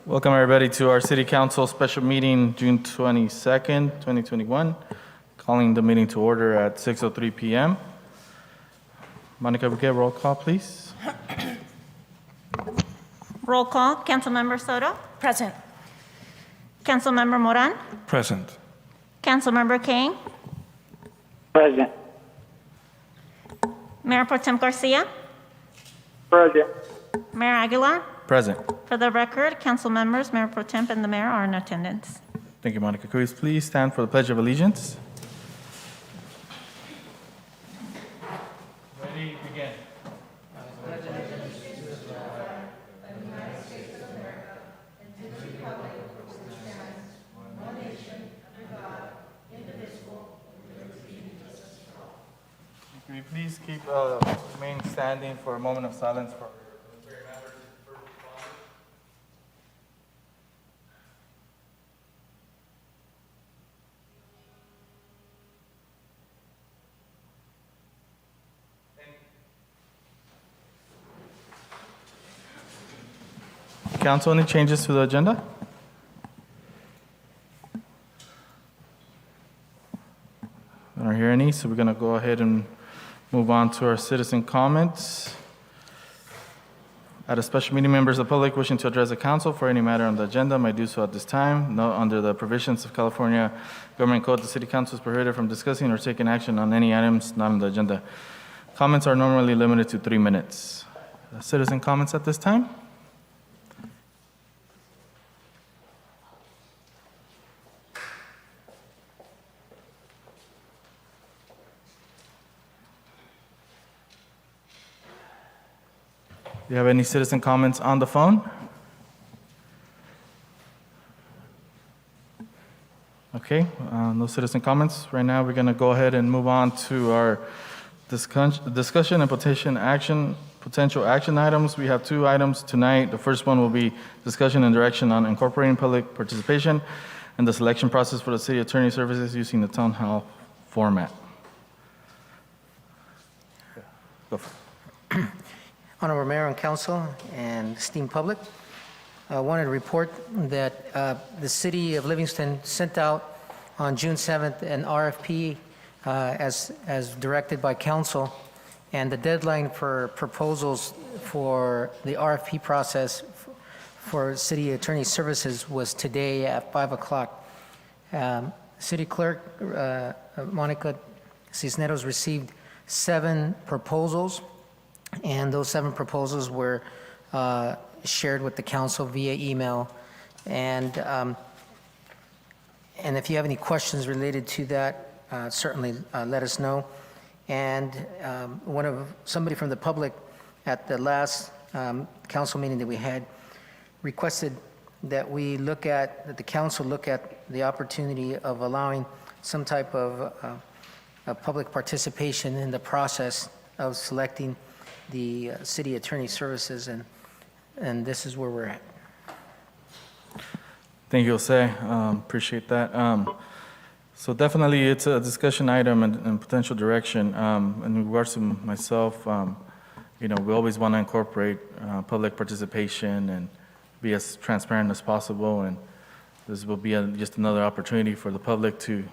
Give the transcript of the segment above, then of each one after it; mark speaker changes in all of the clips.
Speaker 1: Welcome everybody to our City Council special meeting, June 22nd, 2021. Calling the meeting to order at 6:03 p.m. Monica, we get roll call, please.
Speaker 2: Roll call. Councilmember Soto?
Speaker 3: Present.
Speaker 2: Councilmember Moran?
Speaker 4: Present.
Speaker 2: Councilmember Kane?
Speaker 5: Present.
Speaker 2: Mayor Pro Tem Garcia?
Speaker 5: Present.
Speaker 2: Mayor Aguilar?
Speaker 1: Present.
Speaker 2: For the record, council members, Mayor Pro Tem and the mayor are in attendance.
Speaker 1: Thank you, Monica. Could you please stand for the Pledge of Allegiance? Ready, begin. Can we please keep remain standing for a moment of silence for military members and first responders? Council, any changes to the agenda? I don't hear any, so we're going to go ahead and move on to our citizen comments. At a special meeting, members of the public wishing to address the council for any matter on the agenda may do so at this time. Note, under the provisions of California Government Code, the City Council is prohibited from discussing or taking action on any items not on the agenda. Comments are normally limited to 3 minutes. Citizen comments at this time? Do you have any citizen comments on the phone? Okay, no citizen comments. Right now, we're going to go ahead and move on to our discussion and potential action items. We have 2 items tonight. The first one will be discussion and direction on incorporating public participation and the selection process for the city attorney services using the town hall format. Go for it.
Speaker 6: Honorable Mayor and Council and esteemed public, I wanted to report that the City of Livingston sent out on June 7th an RFP as directed by Council, and the deadline for proposals for the RFP process for City Attorney Services was today at 5 o'clock. City Clerk Monica Cisneros received 7 proposals, and those 7 proposals were shared with the council via email. And if you have any questions related to that, certainly let us know. And somebody from the public at the last council meeting that we had requested that the council look at the opportunity of allowing some type of public participation in the process of selecting the city attorney services, and this is where we're at.
Speaker 1: Thank you, Jose. Appreciate that. So definitely it's a discussion item and potential direction. In regards to myself, we always want to incorporate public participation and be as transparent as possible. And this will be just another opportunity for the public to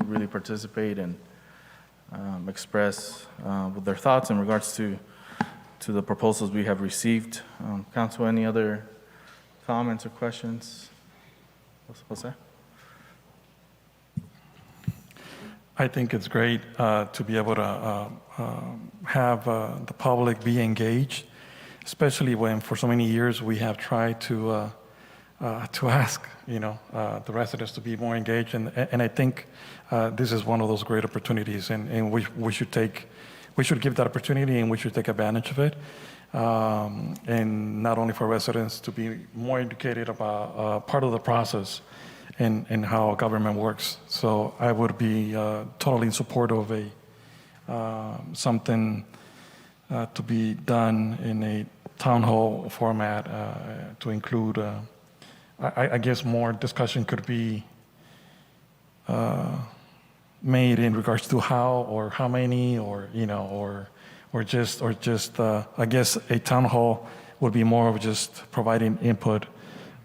Speaker 1: really participate and express with their thoughts in regards to the proposals we have received. Council, any other comments or questions? Jose?
Speaker 4: I think it's great to be able to have the public be engaged, especially when for so many years we have tried to ask, the residents to be more engaged, and I think this is one of those great opportunities, and we should give that opportunity, and we should take advantage of it, and not only for residents to be more educated about part of the process and how government works. So I would be totally in support of something to be done in a town hall format to include, I guess more discussion could be made in regards to how or how many or just I guess a town hall would be more of just providing input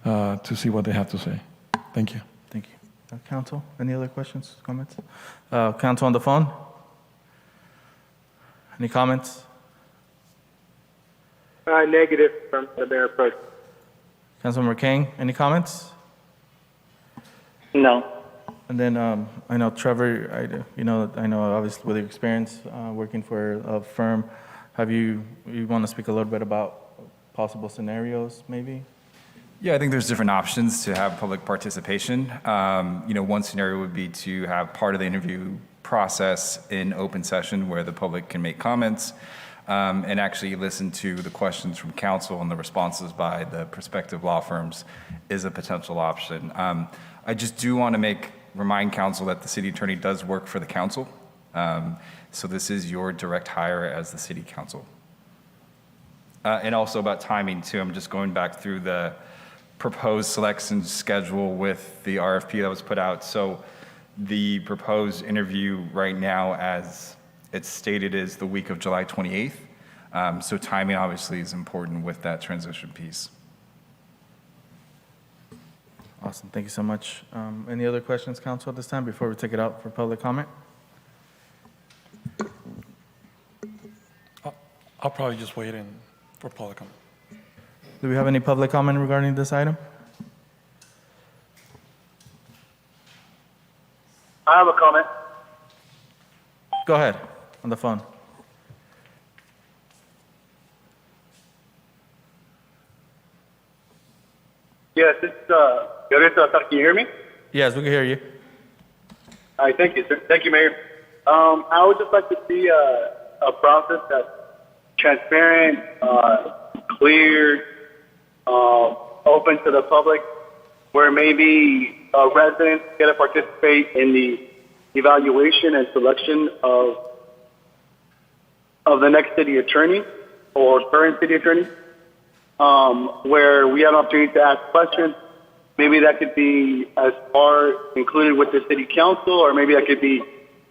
Speaker 4: to see what they have to say. Thank you.
Speaker 1: Thank you. Council, any other questions, comments? Council on the phone? Any comments?
Speaker 5: Negative from the Mayor Pro.
Speaker 1: Councilmember King, any comments?
Speaker 5: No.
Speaker 1: And then I know Trevor, I know obviously with your experience working for a firm, you want to speak a little bit about possible scenarios maybe?
Speaker 3: Yeah, I think there's different options to have public participation. One scenario would be to have part of the interview process in open session where the public can make comments and actually listen to the questions from counsel and the responses by the prospective law firms is a potential option. I just do want to remind council that the city attorney does work for the council. So this is your direct hire as the city council. And also about timing too, I'm just going back through the proposed selection schedule with the RFP that was put out. So the proposed interview right now, as it's stated, is the week of July 28th. So timing obviously is important with that transition piece.
Speaker 1: Awesome, thank you so much. Any other questions, council, at this time before we take it out for public comment?
Speaker 4: I'll probably just wait in for public comment.
Speaker 1: Do we have any public comment regarding this item?
Speaker 5: I have a comment.
Speaker 1: Go ahead, on the phone.
Speaker 5: Yes, it's Lorenzo. Can you hear me?
Speaker 1: Yes, we can hear you.
Speaker 5: All right, thank you, sir. Thank you, Mayor. I would just like to see a process that's transparent, clear, open to the public, where maybe residents get to participate in the evaluation and selection of the next city attorney or current city attorney, where we have an opportunity to ask questions. Maybe that could be as far included with the city council, or maybe that could be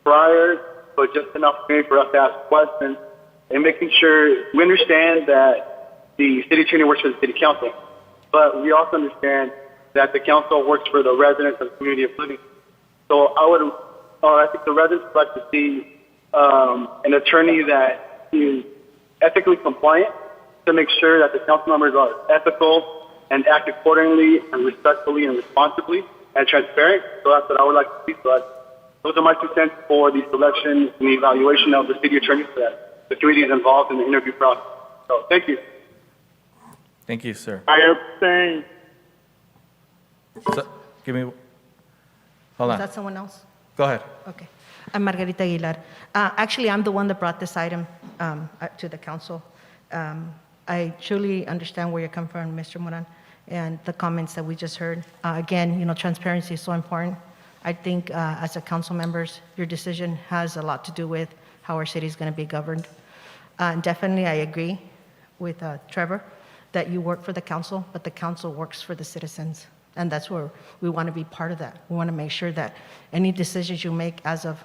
Speaker 5: prior, but just an opportunity for us to ask questions and making sure we understand that the city attorney works for the city council, but we also understand that the council works for the residents of the community of Livingston. So I think the residents would like to see an attorney that is ethically compliant to make sure that the council members are ethical and act accordingly and respectfully and responsibly and transparent. So that's what I would like to see. So those are my 2 cents for the selection and the evaluation of the city attorney, so that the committee is involved in the interview process. So thank you.
Speaker 1: Thank you, sir.
Speaker 5: I abstain.
Speaker 1: So, hold
Speaker 7: Was
Speaker 1: on.
Speaker 7: that someone else?
Speaker 1: Go ahead.
Speaker 7: Okay. I'm Margarita Aguilar. Actually, I'm the one that brought this item to the council. I truly understand where you're coming from, Mr. Moran, and the comments that we just heard. Again, transparency is so important. I think as a council members, your decision has a lot to do with how our city is going to be governed. Definitely, I agree with Trevor that you work for the council, but the council works for the citizens. And that's where we want to be part of that. We want to make sure that any decisions you make as of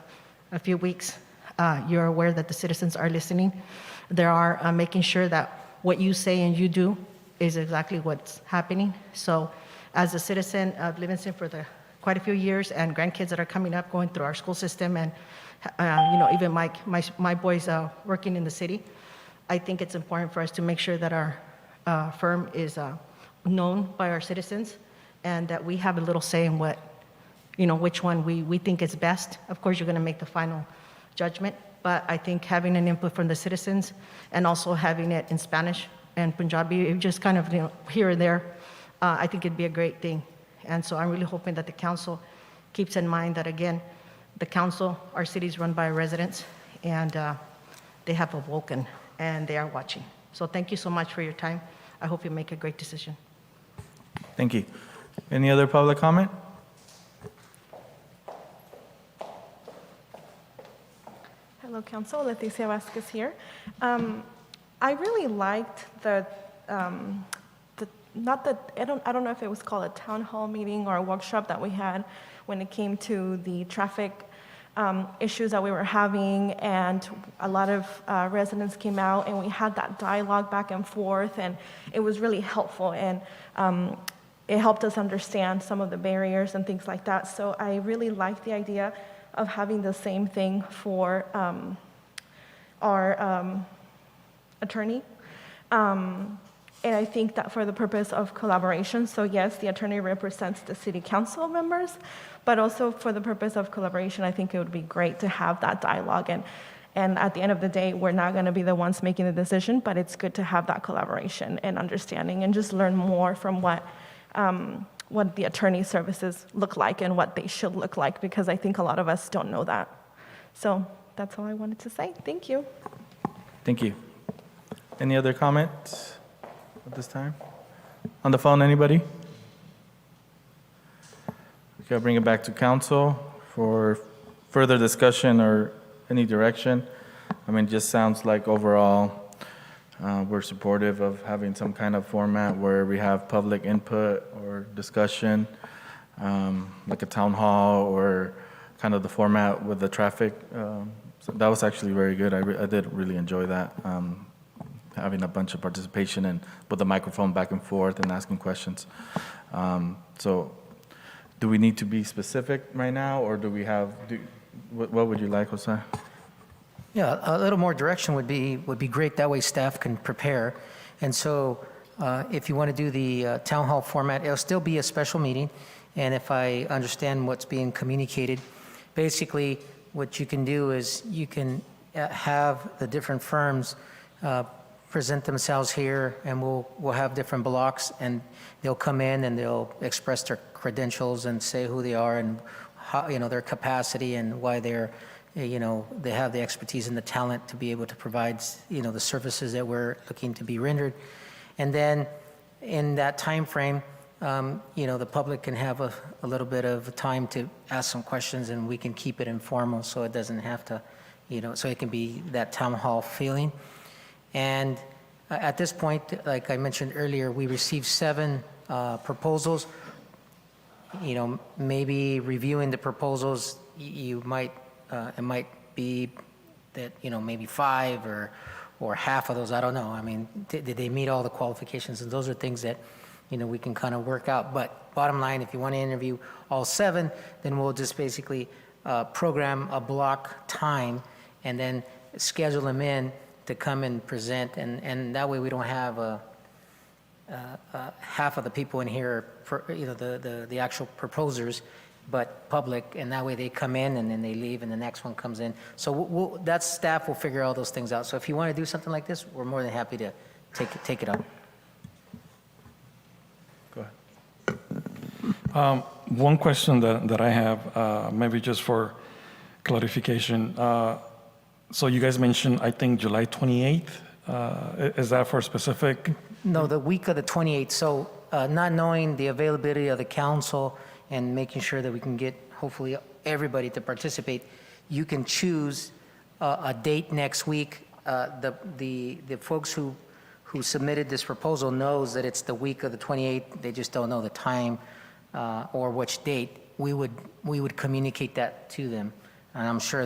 Speaker 7: a few weeks, you're aware that the citizens are listening. They are making sure that what you say and you do is exactly what's happening. So as a citizen of Livingston for quite a few years, and grandkids that are coming up going through our school system, and even my boys working in the city, I think it's important for us to make sure that our firm is known by our citizens, and that we have a little say in which one we think is best. Of course, you're going to make the final judgment, but I think having an input from the citizens and also having it in Spanish and Punjabi, just kind of here and there, I think it'd be a great thing. And so I'm really hoping that the council keeps in mind that, again, the council, our city is run by residents, and they have awoken, and they are watching. So thank you so much for your time. I hope you make a great decision.
Speaker 1: Thank you. Any other public comment?
Speaker 8: Hello, Council. Leticia Vasquez here. I really liked I don't know if it was called a town hall meeting or a workshop that we had when it came to the traffic issues that we were having, and a lot of residents came out, and we had that dialogue back and forth, and it was really helpful. And it helped us understand some of the barriers and things like that. So I really like the idea of having the same thing for our attorney. And I think that for the purpose of collaboration, so yes, the attorney represents the city council members, but also for the purpose of collaboration, I think it would be great to have that dialogue. And at the end of the day, we're not going to be the ones making the decision, but it's good to have that collaboration and understanding and just learn more from what the attorney services look like and what they should look like, because I think a lot of us don't know that. So that's all I wanted to say. Thank you.
Speaker 1: Thank you. Any other comments at this time? On the phone, anybody? Okay, I'll bring it back to council for further discussion or any direction. I mean, it just sounds like overall, we're supportive of having some kind of format where we have public input or discussion, like a town hall or kind of the format with the traffic. So that was actually very good. I did really enjoy that, having a bunch of participation and with the microphone back and forth and asking questions. So do we need to be specific right now, or do we have, what would you like, Jose?
Speaker 6: Yeah, a little more direction would be great. That way staff can prepare. And so if you want to do the town hall format, it'll still be a special meeting. And if I understand what's being communicated, basically what you can do is you can have the different firms present themselves here, and we'll have different blocks, and they'll come in and they'll express their credentials and say who they are and how, their capacity and why they're, they have the expertise and the talent to be able to provide, the services that we're looking to be rendered. And then in that time frame, the public can have a little bit of time to ask some questions, and we can keep it informal so it doesn't have to, so it can be that town hall feeling. And at this point, like I mentioned earlier, we received 7 proposals. Maybe reviewing the proposals, you might, it might be that, maybe 5 or half of those, I don't know. I mean, did they meet all the qualifications? And those are things that, we can kind of work out. But bottom line, if you want to interview all 7, then we'll just basically program a block time and then schedule them in to come and present. And that way we don't have half of the people in here, the actual proposers, but public, and that way they come in and then they leave and the next one comes in. So that staff will figure all those things out. So if you want to do something like this, we're more than happy to take it up.
Speaker 1: Go ahead.
Speaker 4: One question that I have, maybe just for clarification. So you guys mentioned, I think, July 28th. Is that for specific?
Speaker 6: No, the week of the 28th. So not knowing the availability of the council and making sure that we can get, hopefully, everybody to participate, you can choose a date next week. The folks who submitted this proposal knows that it's the week of the 28th. They just don't know the time or which date. We would communicate that to them, and I'm sure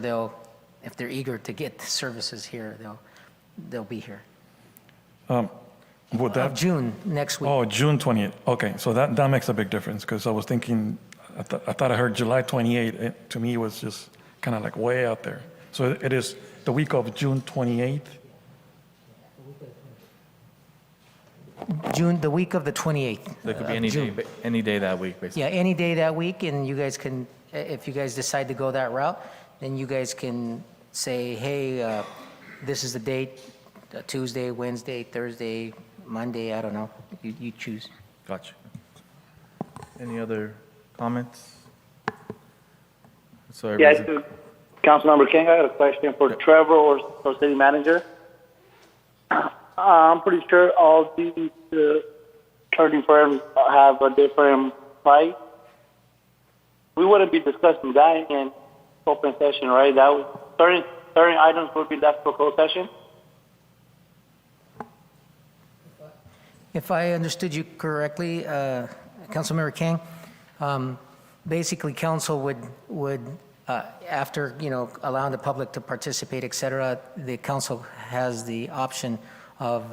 Speaker 6: if they're eager to get the services here, they'll be here.
Speaker 4: Would that
Speaker 6: June next week?
Speaker 4: Oh, June 28th. Okay, so that makes a big difference, because I was thinking, I thought I heard July 28th. To me, it was just kind of like way out there. So it is the week of June 28th.
Speaker 6: The week of the 28th.
Speaker 1: There could be any day that week, basically.
Speaker 6: Yeah, any day that week, and you guys can, if you guys decide to go that route, then you guys can say, hey, this is the date, Tuesday, Wednesday, Thursday, Monday, I don't know. You choose.
Speaker 1: Gotcha. Any other comments? So
Speaker 5: Yes, Councilmember King, I got a question for Trevor or City Manager. I'm pretty sure all these attorney firms have a different price. We wouldn't be discussing that in open session, right? That would, certain items would be left for closed session.
Speaker 6: If I understood you correctly, Councilmember King, basically council would after allowing the public to participate, et cetera, the council has the option of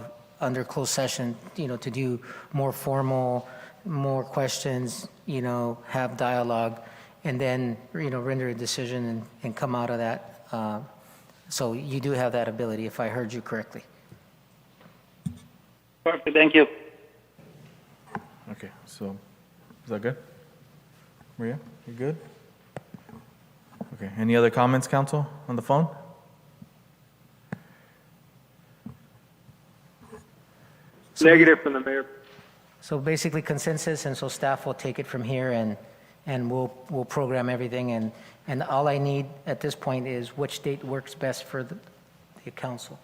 Speaker 6: under closed session, to do more formal, more questions, have dialogue, and then, render a decision and come out of that. So you do have that ability, if I heard you correctly.
Speaker 5: Perfect, thank you.
Speaker 1: Okay, so, is that good? Maria, you good? Okay, any other comments, council, on the phone?
Speaker 5: Negative from the mayor.
Speaker 6: So basically consensus, and so staff will take it from here and we'll program everything. And all I need at this point is which date works best for the council.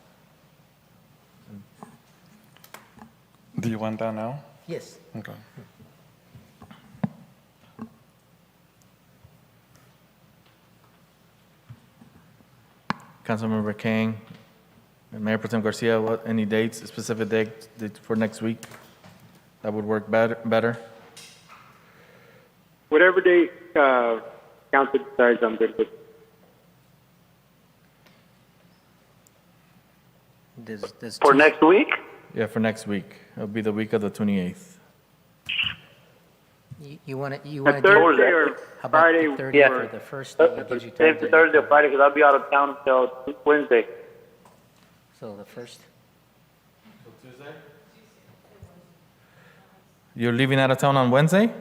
Speaker 4: Do you want that now?
Speaker 6: Yes.
Speaker 4: Okay.
Speaker 1: Councilmember Kang and Mayor Pro Tem Garcia, any dates, specific dates for next week that would work better?
Speaker 5: Whatever day council decides, I'm good with.
Speaker 6: Does
Speaker 5: For next week?
Speaker 1: Yeah, for next week. It'll be the week of the 28th.
Speaker 6: you want to
Speaker 5: A Thursday or
Speaker 6: how about
Speaker 5: Friday?
Speaker 6: the 30th
Speaker 5: Yeah.
Speaker 6: or the first? That gives you time
Speaker 5: It's
Speaker 6: to-
Speaker 5: Thursday or Friday because I'll be out of town until Wednesday.
Speaker 6: So the first.
Speaker 1: You're leaving out of town on Wednesday?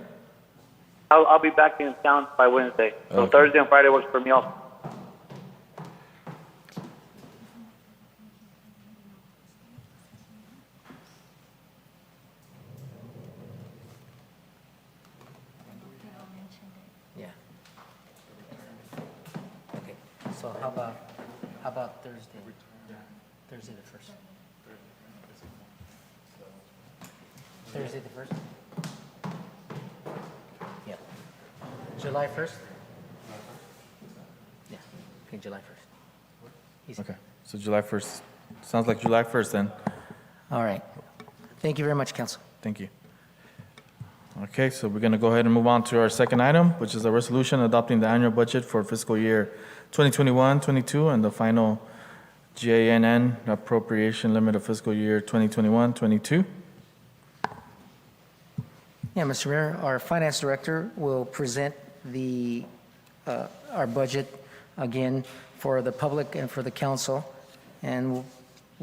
Speaker 5: I'll be back in town by Wednesday. So
Speaker 1: Okay.
Speaker 5: Thursday and Friday works for me also.
Speaker 6: Yeah. Okay, so how about Thursday? Thursday the first. Thursday the first? Yeah. July 1st? Yeah, okay, July 1st.
Speaker 1: Okay, so July 1st. Sounds like July 1st then.
Speaker 6: All right. Thank you very much, council.
Speaker 1: Thank you. Okay, so we're going to go ahead and move on to our second item, which is a resolution adopting the annual budget for fiscal year 2021-22 and the final GANN appropriation limit of fiscal year 2021-22.
Speaker 6: Yeah, Mr. Mayor, our finance director will present our budget again for the public and for the council. And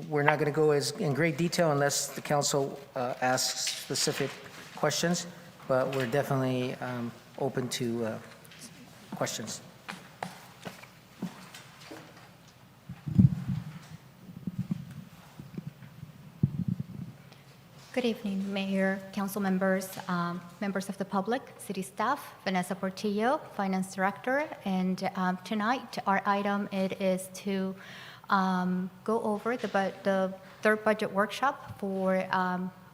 Speaker 6: we're not going to go in great detail unless the council asks specific questions, but we're definitely open to questions.
Speaker 9: Good evening, Mayor, council members, members of the public, city staff, Vanessa Portillo, Finance Director, and tonight our item it is to go over the third budget workshop for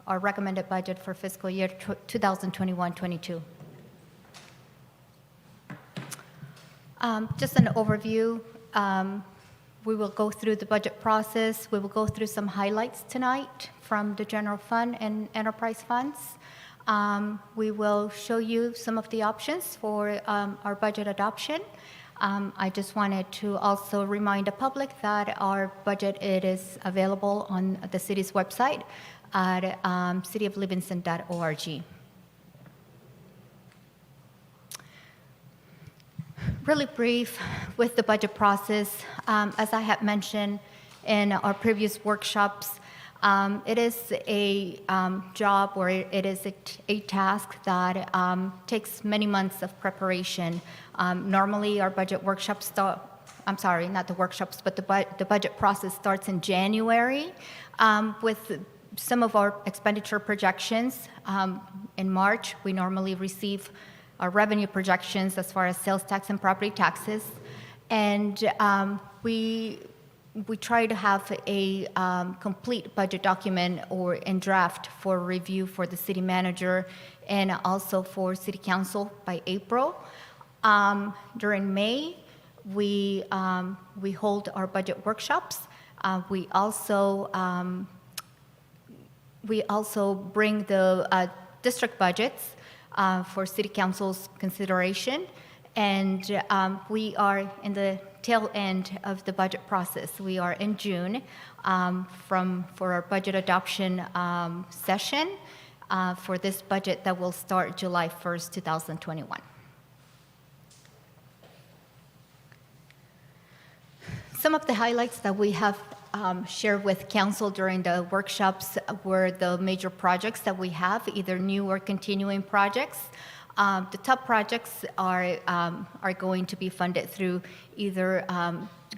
Speaker 9: our recommended budget for fiscal year 2021-22. Just an overview. We will go through the budget process. We will go through some highlights tonight from the general fund and enterprise funds. We will show you some of the options for our budget adoption. I just wanted to also remind the public that our budget it is available on the city's website at cityoflivingston.org. Really brief with the budget process. As I had mentioned in our previous workshops, it is a job or it is a task that takes many months of preparation. Normally, our budget workshops start, I'm sorry, not the workshops, but the budget process starts in January with some of our expenditure projections. In March, we normally receive our revenue projections as far as sales tax and property taxes. And we try to have a complete budget document or in draft for review for the city manager and also for city council by April. During May, we hold our budget workshops. We also bring the district budgets for city council's consideration. And we are in the tail end of the budget process. We are in June for our budget adoption session for this budget that will start July 1st, 2021. Some of the highlights that we have shared with council during the workshops were the major projects that we have, either new or continuing projects. The top projects are going to be funded through either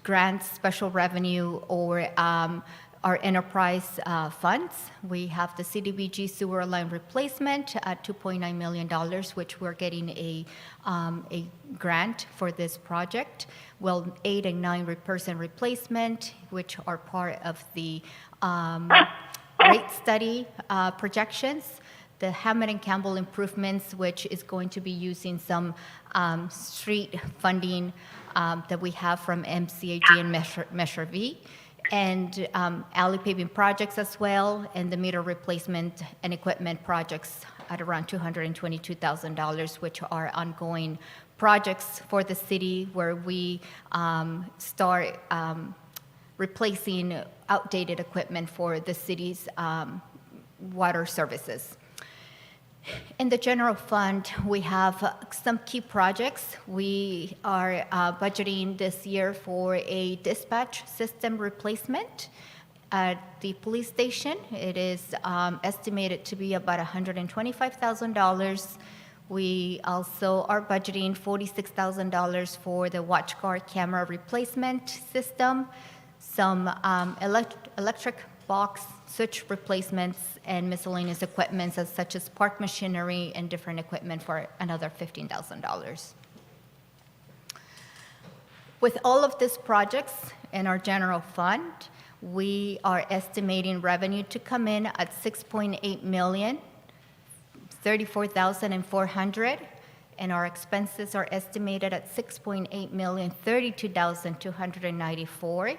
Speaker 9: grants, special revenue, or our enterprise funds. We have the CDBG sewer line replacement at $2.9 million, which we're getting a grant for this project. Well, 8 and 9 repairs and replacement, which are part of the rate study projections. The Hammond and Campbell improvements, which is going to be using some street funding that we have from MCAG and Measure V, and alley paving projects as well, and the meter replacement and equipment projects at around $222,000, which are ongoing projects for the city where we start replacing outdated equipment for the city's water services. In the general fund, we have some key projects. We are budgeting this year for a dispatch system replacement at the police station. It is estimated to be about $125,000. We also are budgeting $46,000 for the watch guard camera replacement system, some electric box switch replacements, and miscellaneous equipment such as park machinery and different equipment for another $15,000. With all of these projects in our general fund, we are estimating revenue to come in at $6.8 million, $34,400, and our expenses are estimated at $6.8 million, $32,294.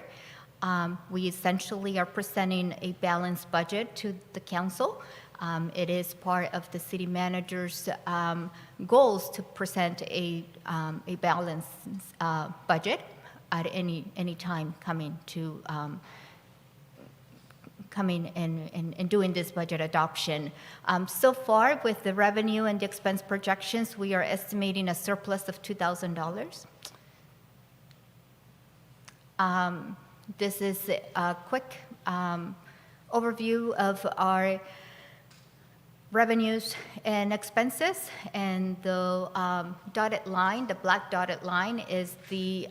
Speaker 9: We essentially are presenting a balanced budget to the council. It is part of the city manager's goals to present a balanced budget at any time coming and doing this budget adoption. So far, with the revenue and the expense projections, we are estimating a surplus of $2,000. This is a quick overview of our revenues and expenses, and the dotted line, the black dotted line, is the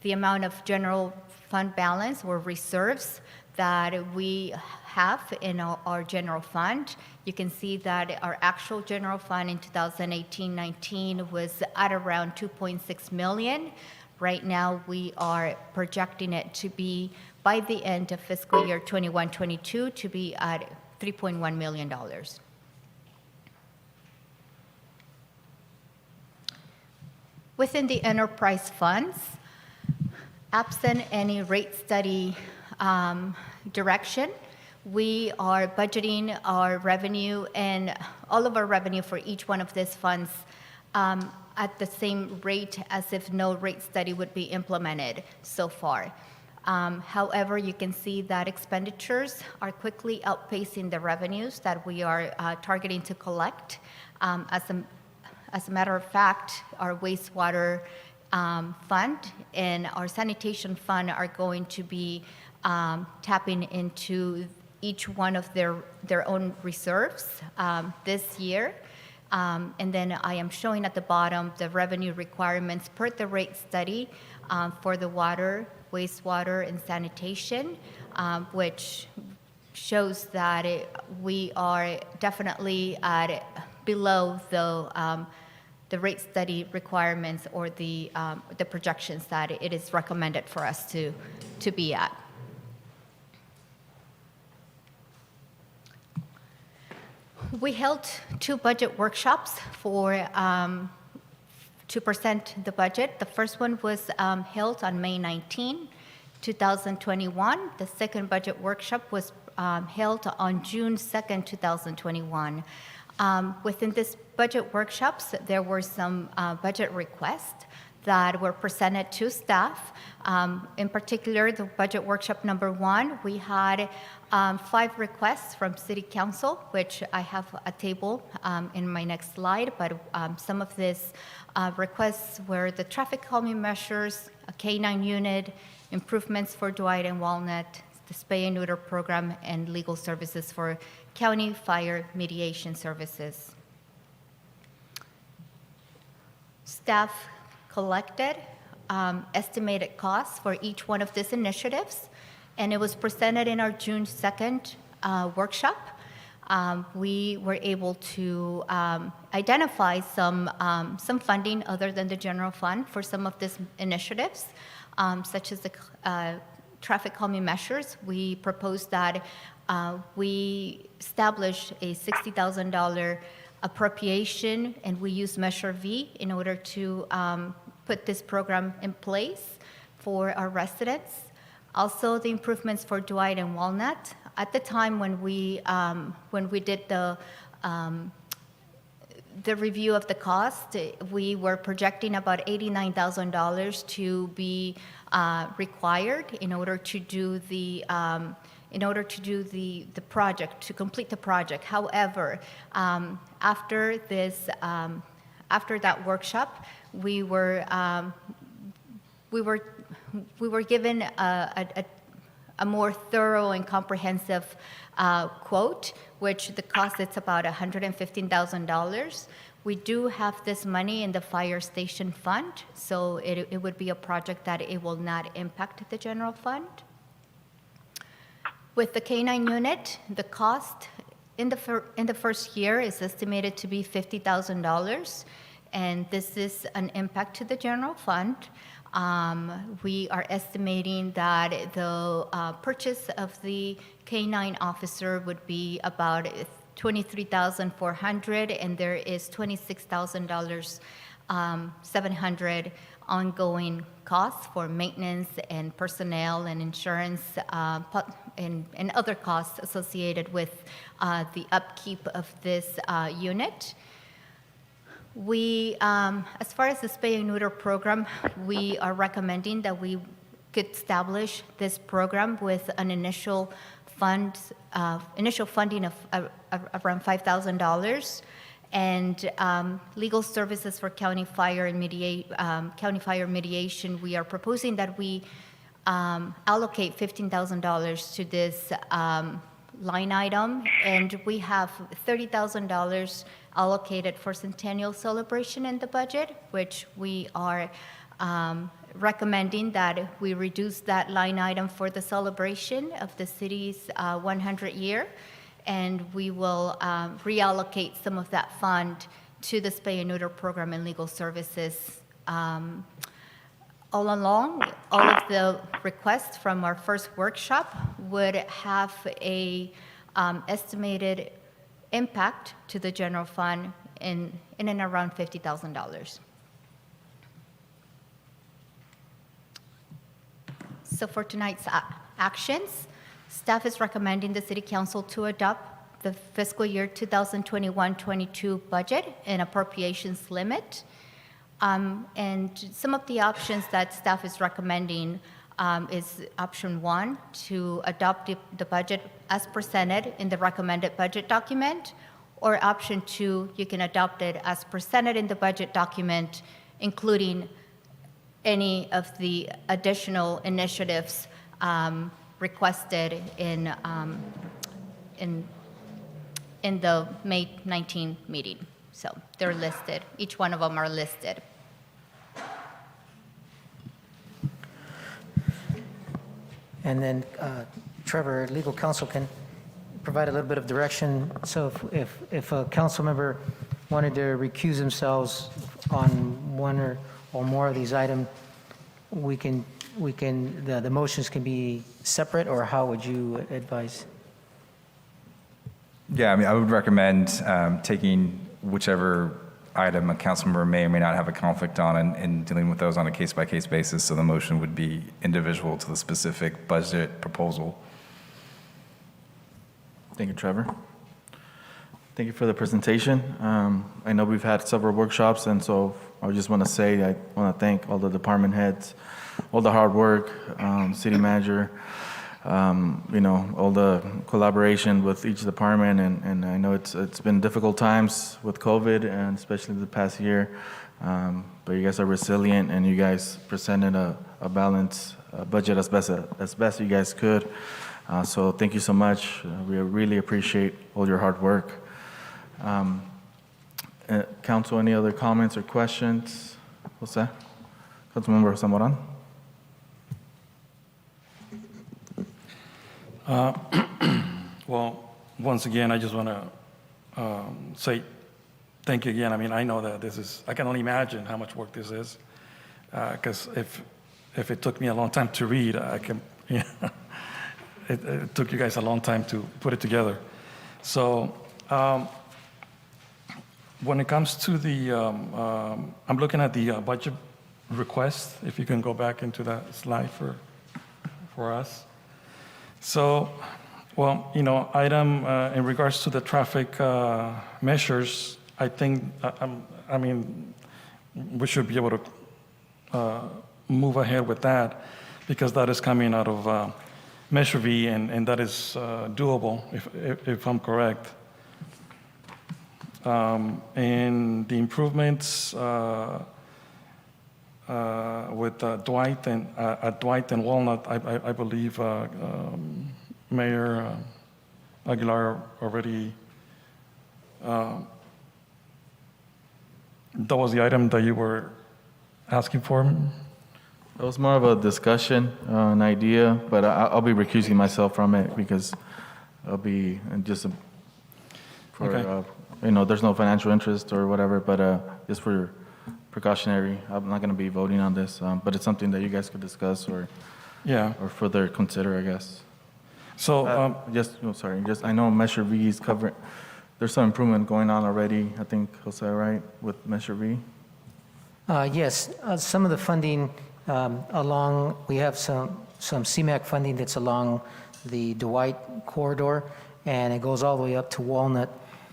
Speaker 9: amount of general fund balance or reserves that we have in our general fund. You can see that our actual general fund in 2018-19 was at around $2.6 million. Right now, we are projecting it to be, by the end of fiscal year 21-22, to be at $3.1 million. Within the enterprise funds, absent any rate study direction, we are budgeting our revenue and all of our revenue for each one of these funds at the same rate as if no rate study would be implemented so far. However, you can see that expenditures are quickly outpacing the revenues that we are targeting to collect. As a matter of fact, our wastewater fund and our sanitation fund are going to be tapping into each one of their own reserves this year. And then I am showing at the bottom the revenue requirements per the rate study for the water, wastewater, and sanitation, which shows that we are definitely below the rate study requirements or the projections that it is recommended for us to be at. We held 2 budget workshops to present the budget. The first one was held on May 19, 2021. The second budget workshop was held on June 2nd, 2021. Within this budget workshops, there were some budget requests that were presented to staff. In particular, the budget workshop number 1, we had 5 requests from City Council, which I have a table in my next slide, but some of these requests were the traffic calming measures, a K-9 unit, improvements for Dwight and Walnut, the spay and neuter program, and legal services for county fire mediation services. Staff collected estimated costs for each one of these initiatives, and it was presented in our June 2nd workshop. We were able to identify some funding other than the general fund for some of these initiatives, such as the traffic calming measures. We proposed that we establish a $60,000 appropriation, and we use Measure V in order to put this program in place for our residents. Also, the improvements for Dwight and Walnut. At the time when we did the review of the cost, we were projecting about $89,000 to be required in order to do the project, to complete the project. However, after that workshop, we were given a more thorough and comprehensive quote, which the cost is about $115,000. We do have this money in the fire station fund, so it would be a project that it will not impact the general fund. With the K-9 unit, the cost in the first year is estimated to be $50,000, and this is an impact to the general fund. We are estimating that the purchase of the K-9 officer would be about $23,400, and there is $26,700 ongoing costs for maintenance and personnel and insurance and other costs associated with the upkeep of this unit. We, as far as the spay and neuter program, we are recommending that we could establish this program with an initial funding of around $5,000, and legal services for county fire mediation. We are proposing that we allocate $15,000 to this line item, and we have $30,000 allocated for centennial celebration in the budget, which we are recommending that we reduce that line item for the celebration of the city's 100 year, and we will reallocate some of that fund to the spay and neuter program and legal services. All along, all of the requests from our first workshop would have a estimated impact to the general fund in and around $50,000. So for tonight's actions, staff is recommending the City Council to adopt the fiscal year 2021-22 budget and appropriations limit. And some of the options that staff is recommending is option 1, to adopt the budget as presented in the recommended budget document, or option 2, you can adopt it as presented in the budget document, including any of the additional initiatives requested in the May 19 meeting. So they're listed. Each one of them are listed.
Speaker 6: And then Trevor, legal counsel, can provide a little bit of direction. So if a council member wanted to recuse themselves on one or more of these items, the motions can be separate, or how would you advise?
Speaker 3: Yeah, I mean, I would recommend taking whichever item a council member may or may not have a conflict on and dealing with those on a case-by-case basis, so the motion would be individual to the specific budget proposal.
Speaker 1: Thank you, Trevor. Thank you for the presentation. I know we've had several workshops, and so I just want to say, I want to thank all the department heads, all the hard work, city manager, all the collaboration with each department, and I know it's been difficult times with COVID, and especially the past year, but you guys are resilient, and you guys presented a balanced budget as best you guys could. So thank you so much. We really appreciate all your hard work. Council, any other comments or questions? Jose? Councilmember Jose Moran?
Speaker 4: Well, once again, I just want to say thank you again. I mean, I know that I can only imagine how much work this is, because if it took me a long time to read, it took you guys a long time to put it together. So when it comes to I'm looking at the budget request, if you can go back into that slide for us. So, well, item in regards to the traffic measures, I think, we should be able to move ahead with that, because that is coming out of Measure V, and that is doable, if I'm correct. And the improvements with Dwight and Walnut, I believe Mayor Aguilar already, that was the item that you were asking for?
Speaker 1: It was more of a discussion, an idea, but I'll be recusing myself from it because I'll be just for, there's no financial interest or whatever, but just for precautionary, I'm not going to be voting on this, but it's something that you guys could discuss or further consider, I guess.
Speaker 4: So,
Speaker 1: I know Measure V is covering, there's some improvement going on already, I think, Jose, right, with Measure V?
Speaker 6: Yes, some of the funding we have some CMAQ funding that's along the Dwight corridor, and it goes all the way up to Walnut.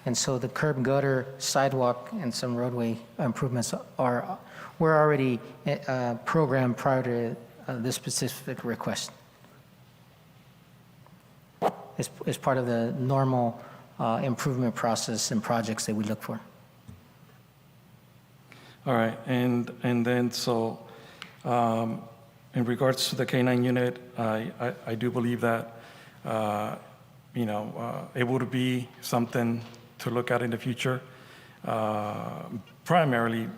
Speaker 6: And so the curb gutter, sidewalk, and some roadway improvements were already programmed prior to this specific request. It's part of the normal improvement process and projects that we look for.
Speaker 4: all right, and then so in regards to the K-9 unit, I do believe that it would be something to look at in the future, primarily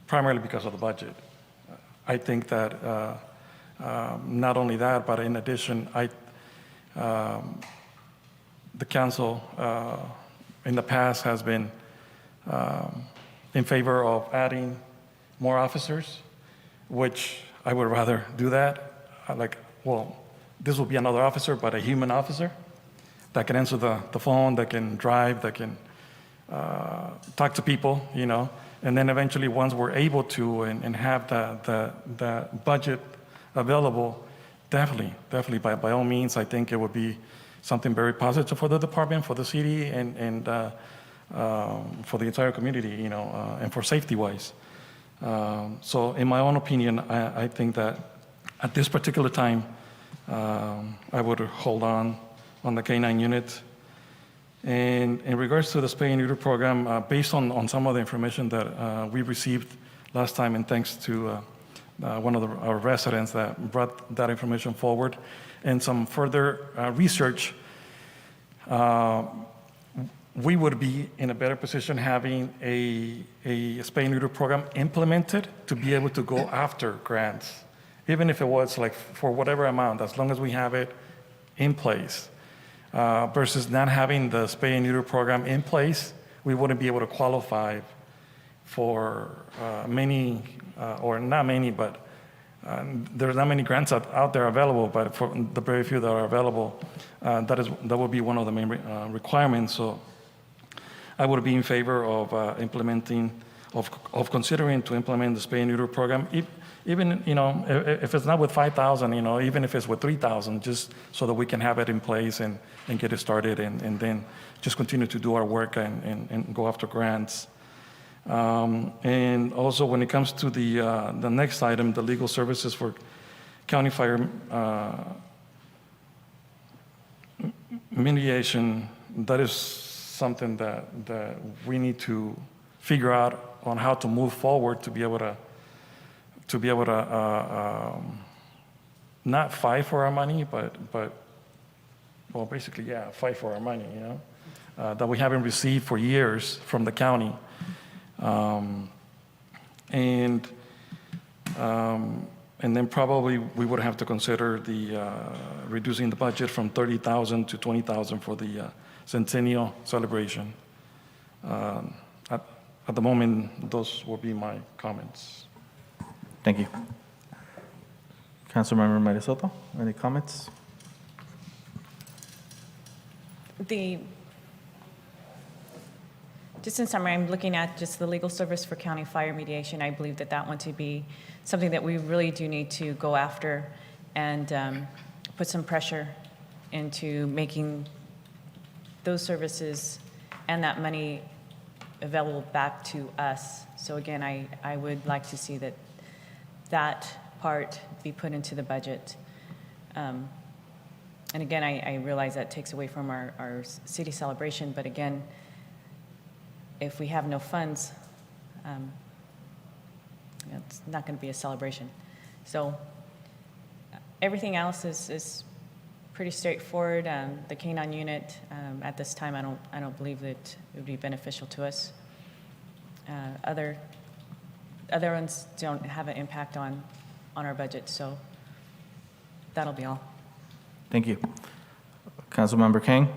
Speaker 4: because of the budget. I think that not only that, but in addition, the council in the past has been in favor of adding more officers, which I would rather do that. This will be another officer, but a human officer that can answer the phone, that can drive, that can talk to people, and then eventually once we're able to and have the budget available, definitely by all means, I think it would be something very positive for the department, for the city, and for the entire community, and for safety-wise. So in my own opinion, I think that at this particular time, I would hold on the K-9 unit. And in regards to the spay and neuter program, based on some of the information that we received last time, and thanks to one of our residents that brought that information forward, and some further research, we would be in a better position having a spay and neuter program implemented to be able to go after grants, even if it was for whatever amount, as long as we have it in place. Versus not having the spay and neuter program in place, we wouldn't be able to qualify for many, or not many, but there's not many grants out there available, but for the very few that are available, that would be one of the main requirements. So I would be in favor of considering to implement the spay and neuter program, even if it's not with 5,000, even if it's with 3,000, just so that we can have it in place and get it started, and then just continue to do our work and go after grants. And also, when it comes to the next item, the legal services for county fire mediation, that is something that we need to figure out on how to move forward to be able to not fight for our money, but well, basically, yeah, fight for our money, you know, that we haven't received for years from the county. And then probably we would have to consider reducing the budget from $30,000 to $20,000 for the centennial celebration. At the moment, those will be my comments.
Speaker 1: Thank you. Councilmember Marisoto, any comments?
Speaker 10: Just in summary, I'm looking at just the legal service for county fire mediation. I believe that one to be something that we really do need to go after and put some pressure into making those services and that money available back to us. So again, I would like to see that part be put into the budget. And again, I realize that takes away from our city celebration, but again, if we have no funds, it's not going to be a celebration. So everything else is pretty straightforward. The K-9 unit, at this time, I don't believe that it would be beneficial to us. Other ones don't have an impact on our budget, so that'll be all.
Speaker 1: Thank you. Councilmember King?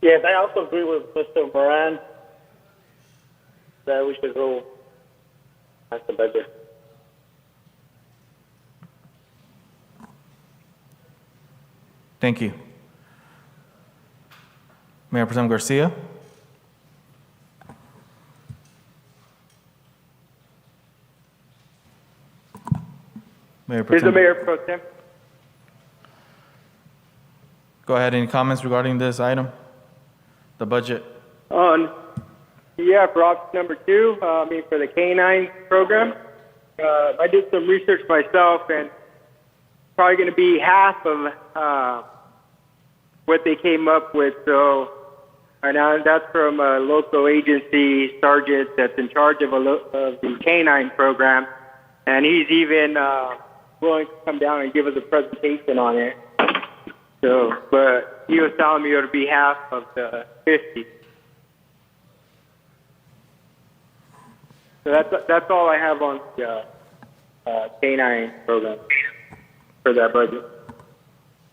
Speaker 11: Yes, I also agree with Mr. Moran that we should go past the budget.
Speaker 1: Thank you. Mayor Pro Tem Garcia? Mayor Pro
Speaker 11: Here's the
Speaker 1: Tem.
Speaker 11: Mayor Pro Tem.
Speaker 1: Go ahead, any comments regarding this item? The budget?
Speaker 11: Yeah, for option number 2, for the K-9 program, I did some research myself, and probably going to be half of what they came up with. So, now that's from a local agency sergeant that's in charge of the K-9 program, and he's even willing to come down and give us a presentation on it. So, but he was telling me it would be half of the 50. So that's all I have on the K-9 program for that budget.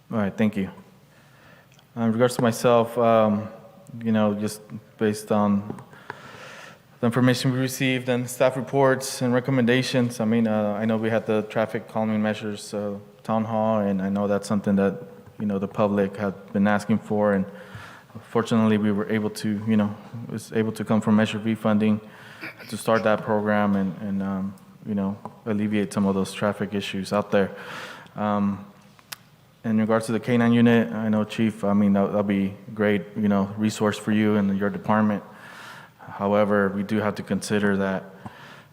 Speaker 1: All right, thank you. In regards to myself, just based on the information we received and staff reports and recommendations, I know we had the traffic calming measures town hall, and I know that's something that, the public had been asking for, and fortunately we were able to, was able to come from Measure V funding to start that program and alleviate some of those traffic issues out there. In regards to the K-9 unit, I know, Chief, that'll be great, resource for you and your department. However, we do have to consider that,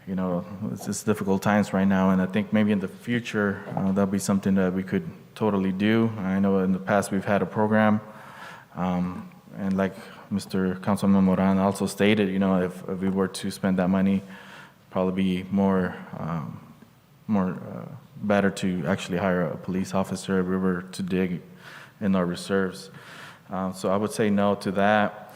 Speaker 1: it's difficult times right now, and I think maybe in the future, that'll be something that we could totally do. I know in the past we've had a program, and like Mr. Councilman Moran also stated, if we were to spend that money, probably be more better to actually hire a police officer if we were to dig in our reserves. So I would say no to that.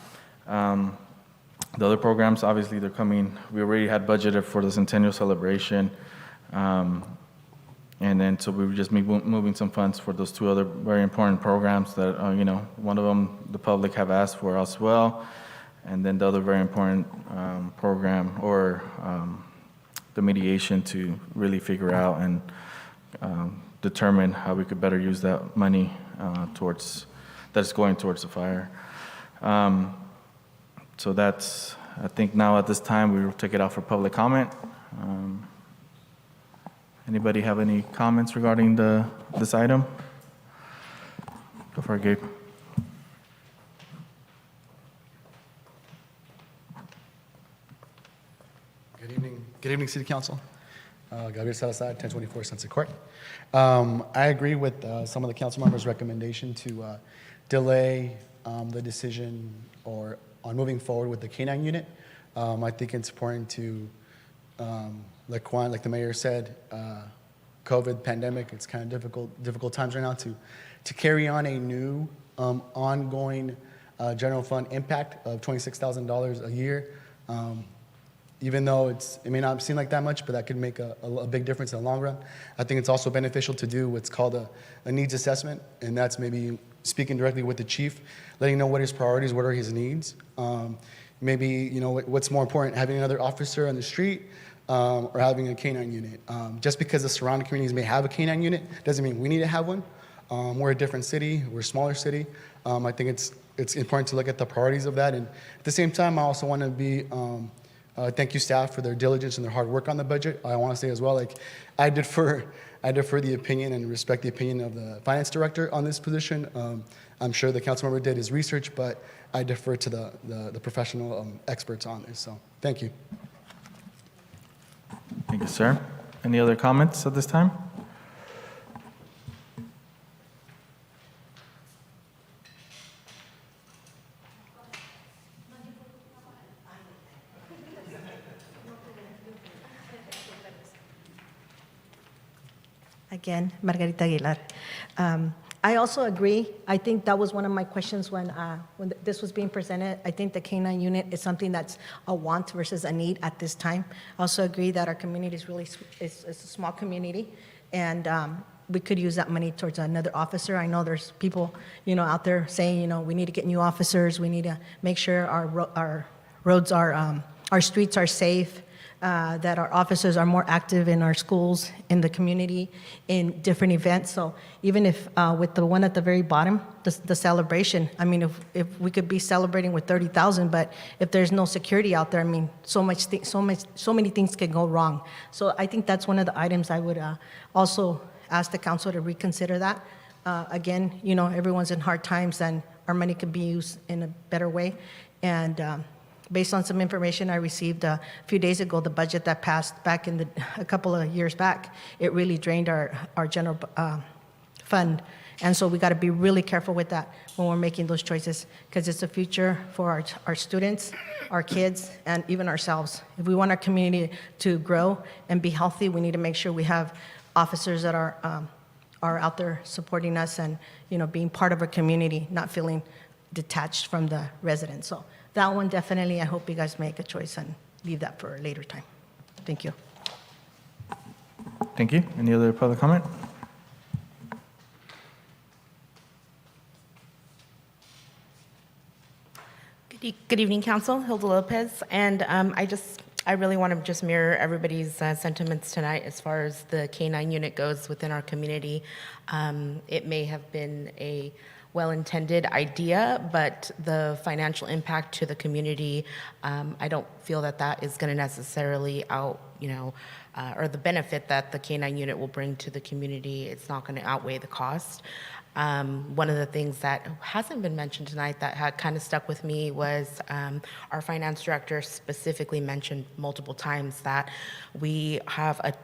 Speaker 1: The other programs, obviously, they're coming. We already had budgeted for the centennial celebration. And then so we were just moving some funds for those 2 other very important programs that, one of them the public have asked for as well. And then the other very important program or the mediation to really figure out and determine how we could better use that money that's going towards the fire. So that's, I think now at this time, we will take it out for public comment. Anybody have any comments regarding this item? Go for it, Gabe.
Speaker 12: Good evening, City Council. Gabriel Salazar, 1024 Sunset Court. I agree with some of the council members' recommendation to delay the decision or on moving forward with the K-9 unit. I think it's important to, like the mayor said, COVID pandemic, it's kind of difficult times right now to carry on a new ongoing general fund impact of $26,000 a year. Even though it may not seem like that much, but that could make a big difference in the long run. I think it's also beneficial to do what's called a needs assessment, and that's maybe speaking directly with the chief, letting him know what his priorities, what are his needs. Maybe, you know, what's more important, having another officer on the street or having a K-9 unit. Just because the surrounding communities may have a K-9 unit doesn't mean we need to have one. We're a different city, we're a smaller city. I think it's important to look at the priorities of that. And at the same time, I also want to be, thank you staff for their diligence and their hard work on the budget. I want to say as well, like I defer the opinion and respect the opinion of the finance director on this position. I'm sure the council member did his research, but I defer to the professional experts on this. So thank you.
Speaker 1: Thank you, sir. Any other comments at this time?
Speaker 7: Again, Margarita Aguilar. I also agree. I think that was one of my questions when this was being presented. I think the K-9 unit is something that's a want versus a need at this time. I also agree that our community is really it's a small community, and we could use that money towards another officer. I know there's people, you know, out there saying, you know, we need to get new officers. We need to make sure our roads are, our streets are safe. That our officers are more active in our schools, in the community, in different events. So even if with the one at the very bottom, the celebration, I mean, if we could be celebrating with 30,000, but if there's no security out there, I mean, so many things can go wrong. So I think that's one of the items I would also ask the council to reconsider that. Again, you know, everyone's in hard times, and our money could be used in a better way. And based on some information I received a few days ago, the budget that passed back in a couple of years back, it really drained our general fund. And so we got to be really careful with that when we're making those choices, because it's the future for our students, our kids, and even ourselves. If we want our community to grow and be healthy, we need to make sure we have officers that are out there supporting us and, you know, being part of our community, not feeling detached from the residents. So that one, definitely, I hope you guys make a choice and leave that for a later time. Thank you.
Speaker 1: Thank you. Any other public comment?
Speaker 13: Good evening, Council. Hilda Lopez. And I really want to just mirror everybody's sentiments tonight as far as the K-9 unit goes within our community. It may have been a well-intended idea, but the financial impact to the community, I don't feel that is going to necessarily or the benefit that the K-9 unit will bring to the community, it's not going to outweigh the cost. One of the things that hasn't been mentioned tonight that had kind of stuck with me was our finance director specifically mentioned multiple times that we have a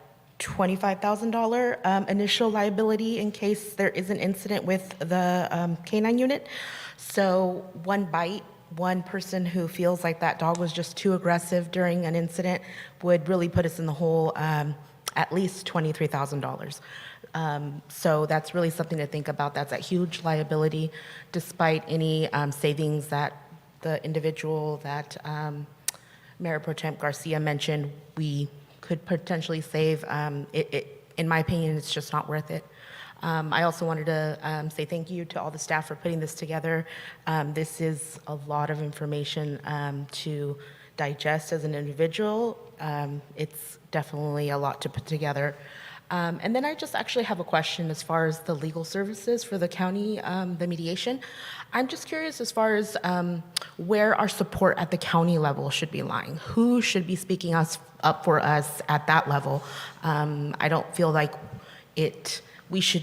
Speaker 13: $25,000 initial liability in case there is an incident with the K-9 unit. So one bite, one person who feels like that dog was just too aggressive during an incident would really put us in the hole at least $23,000. So that's really something to think about. That's a huge liability, despite any savings that the individual that Mayor Pro Tem Garcia mentioned we could potentially save. In my opinion, it's just not worth it. I also wanted to say thank you to all the staff for putting this together. This is a lot of information to digest as an individual. It's definitely a lot to put together. And then I just actually have a question as far as the legal services for the county, the mediation. I'm just curious as far as where our support at the county level should be lying. Who should be speaking up for us at that level? I don't feel like we should,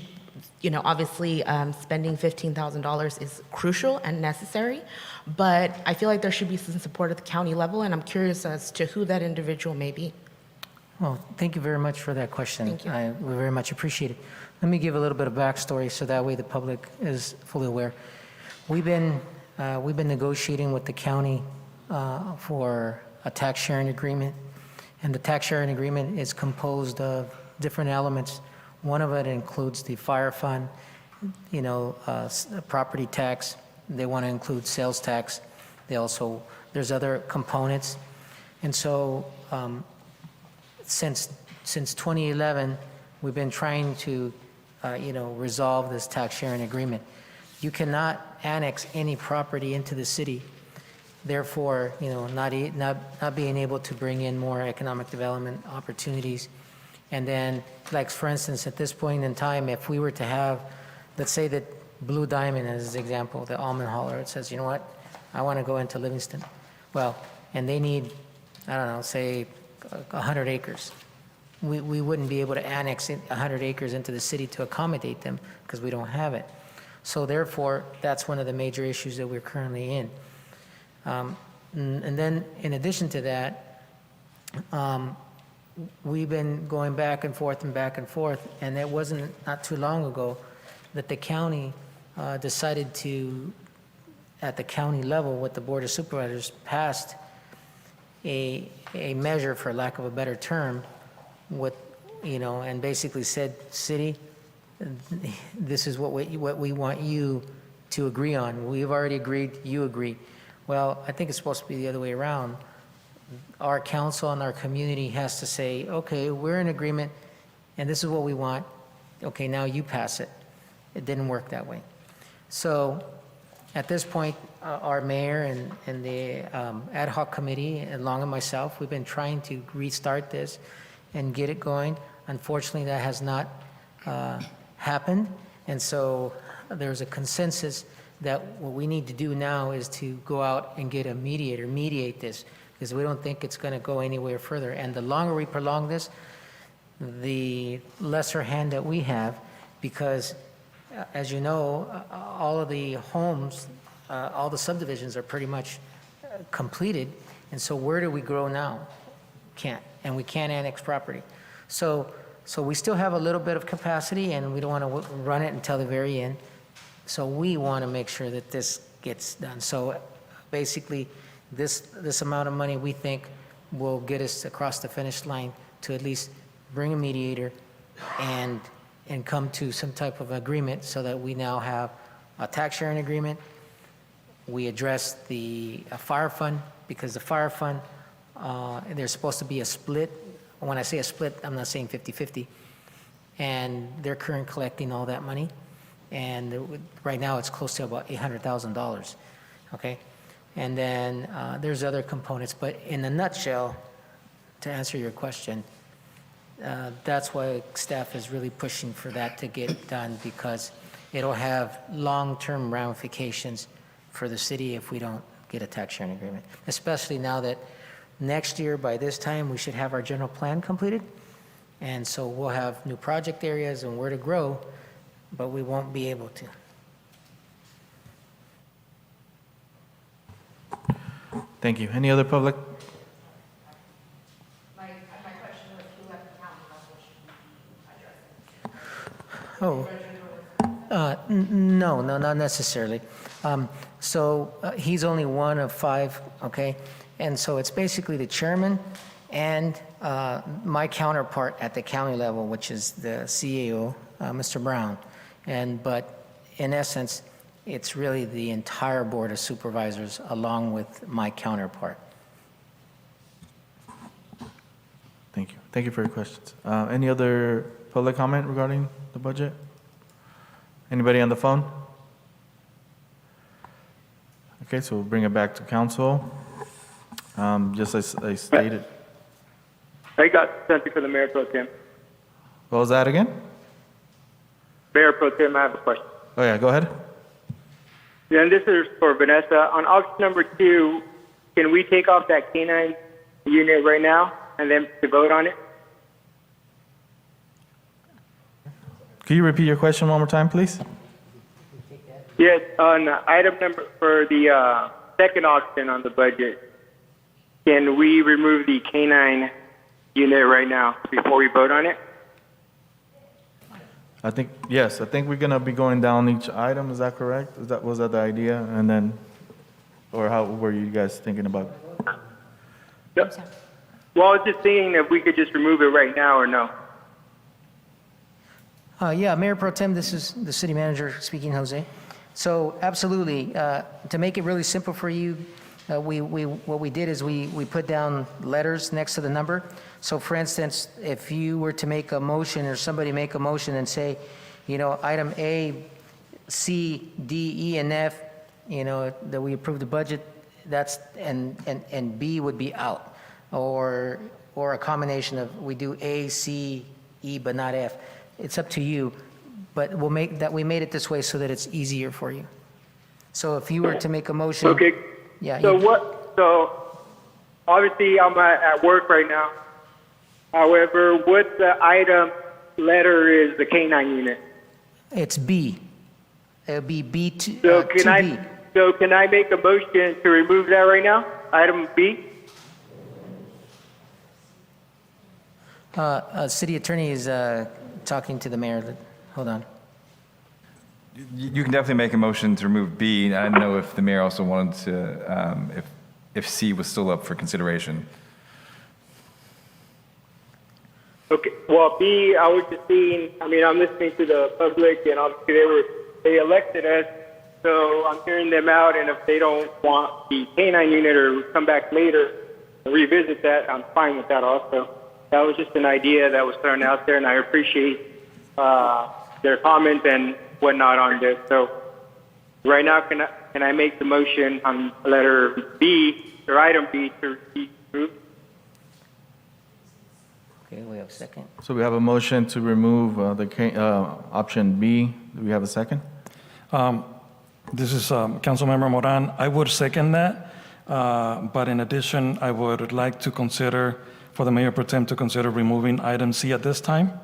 Speaker 13: obviously spending $15,000 is crucial and necessary, but I feel like there should be some support at the county level, and I'm curious as to who that individual may be.
Speaker 6: Well, thank you very much for that question.
Speaker 13: Thank you.
Speaker 6: We very much appreciate it. Let me give a little bit of backstory so that way the public is fully aware. We've been negotiating with the county for a tax sharing agreement, and the tax sharing agreement is composed of different elements. One of it includes the fire fund, property tax. They want to include sales tax. There's other components, and so since 2011, we've been trying to resolve this tax sharing agreement. You cannot annex any property into the city, therefore, not being able to bring in more economic development opportunities. And then, like for instance, at this point in time, if we were to have, let's say that Blue Diamond as an example, the almond hauler, it says, you know what, I want to go into Livingston. Well, and they need, I don't know, say 100 acres. We wouldn't be able to annex 100 acres into the city to accommodate them because we don't have it. So therefore, that's one of the major issues that we're currently in. And then in addition to that, we've been going back and forth, and it wasn't not too long ago that the county decided to, at the county level, with the Board of Supervisors, passed a measure, for lack of a better term, and basically said, city, this is what we want you to agree on. We've already agreed, you agree. Well, I think it's supposed to be the other way around. Our council and our community has to say, okay, we're in agreement, and this is what we want. Okay, now you pass it. It didn't work that way. So at this point, our mayor and the ad hoc committee, along with myself, we've been trying to restart this and get it going. Unfortunately, that has not happened. And so there's a consensus that what we need to do now is to go out and get a mediator, mediate this, because we don't think it's going to go anywhere further. And the longer we prolong this, the lesser hand that we have, because as you know, all of the homes, all the subdivisions are pretty much completed. And so where do we grow now? Can't. And we can't annex property. So we still have a little bit of capacity, and we don't want to run it until the very end. So we want to make sure that this gets done. So basically, this amount of money we think will get us across the finish line to at least bring a mediator and come to some type of agreement so that we now have a tax sharing agreement. We address the fire fund, because the fire fund, there's supposed to be a split. When I say a split, I'm not saying 50-50. And they're currently collecting all that money. And right now it's close to about $800,000, okay? And then there's other components, but in a nutshell, to answer your question, that's why staff is really pushing for that to get done, because it'll have long-term ramifications for the city if we don't get a tax sharing agreement, especially now that next year by this time we should have our general plan completed. And so we'll have new project areas and where to grow, but we won't be able to.
Speaker 1: Thank you. Any other public?
Speaker 13: My question was, who at the county level should be addressing?
Speaker 6: No, not necessarily. So he's only one of 5, okay? And so it's basically the chairman and my counterpart at the county level, which is the CAO, Mr. Brown. But in essence, it's really the entire Board of Supervisors along with my counterpart.
Speaker 1: Thank you. Thank you for your questions. Any other public comment regarding the budget? Anybody on the phone? Okay, so we'll bring it back to council. Just as I stated.
Speaker 11: I got something for the Mayor Pro Tem.
Speaker 1: What was that again?
Speaker 11: Mayor Pro Tem, I have a question.
Speaker 1: Oh yeah, go ahead.
Speaker 11: Yeah, and this is for Vanessa. On auction number 2, can we take off that K9 unit right now and then to vote on it?
Speaker 1: Can you repeat your question one more time, please?
Speaker 11: Yes, on item number for the second auction on the budget, can we remove the K9 unit right now before we vote on it?
Speaker 1: I think, yes, I think we're going to be going down each item. Is that correct? Was that the idea? And then, or how were you guys thinking about it?
Speaker 11: Yep. Well, I was just thinking if we could just remove it right now or no.
Speaker 6: Yeah, Mayor Pro Tem, this is the city manager speaking, Jose. So absolutely, to make it really simple for you, what we did is we put down letters next to the number. So for instance, if you were to make a motion or somebody make a motion and say, you know, item A, C, D, E, and F, you know, that we approve the budget, that's, and B would be out. Or a combination of, we do A, C, E, but not F. It's up to you, but we made it this way so that it's easier for you. So if you were to make a motion.
Speaker 11: Okay.
Speaker 6: Yeah.
Speaker 11: So obviously I'm at work right now. However, what the item letter is the K-9 unit?
Speaker 6: It's B. It'll be B2.
Speaker 11: So can I make a motion to remove that right now? Item B?
Speaker 6: City attorney is talking to the mayor. Hold on.
Speaker 3: You can definitely make a motion to remove B. I don't know if the mayor also wanted to, if C was still up for consideration.
Speaker 11: Okay. Well, B, I was just seeing, I mean, I'm listening to the public, and obviously they elected us, so I'm hearing them out, and if they don't want the K-9 unit or come back later and revisit that, I'm fine with that also. That was just an idea that was thrown out there, and I appreciate their comments and whatnot on this. So right now, can I make the motion on letter B, or item B, to be approved?
Speaker 6: Okay, we have a second.
Speaker 1: So we have a motion to remove option B. Do we have a second?
Speaker 4: This is Councilmember Moran. I would second that, but in addition, I would like to consider, for the Mayor Pro Tem to consider removing item C at this time.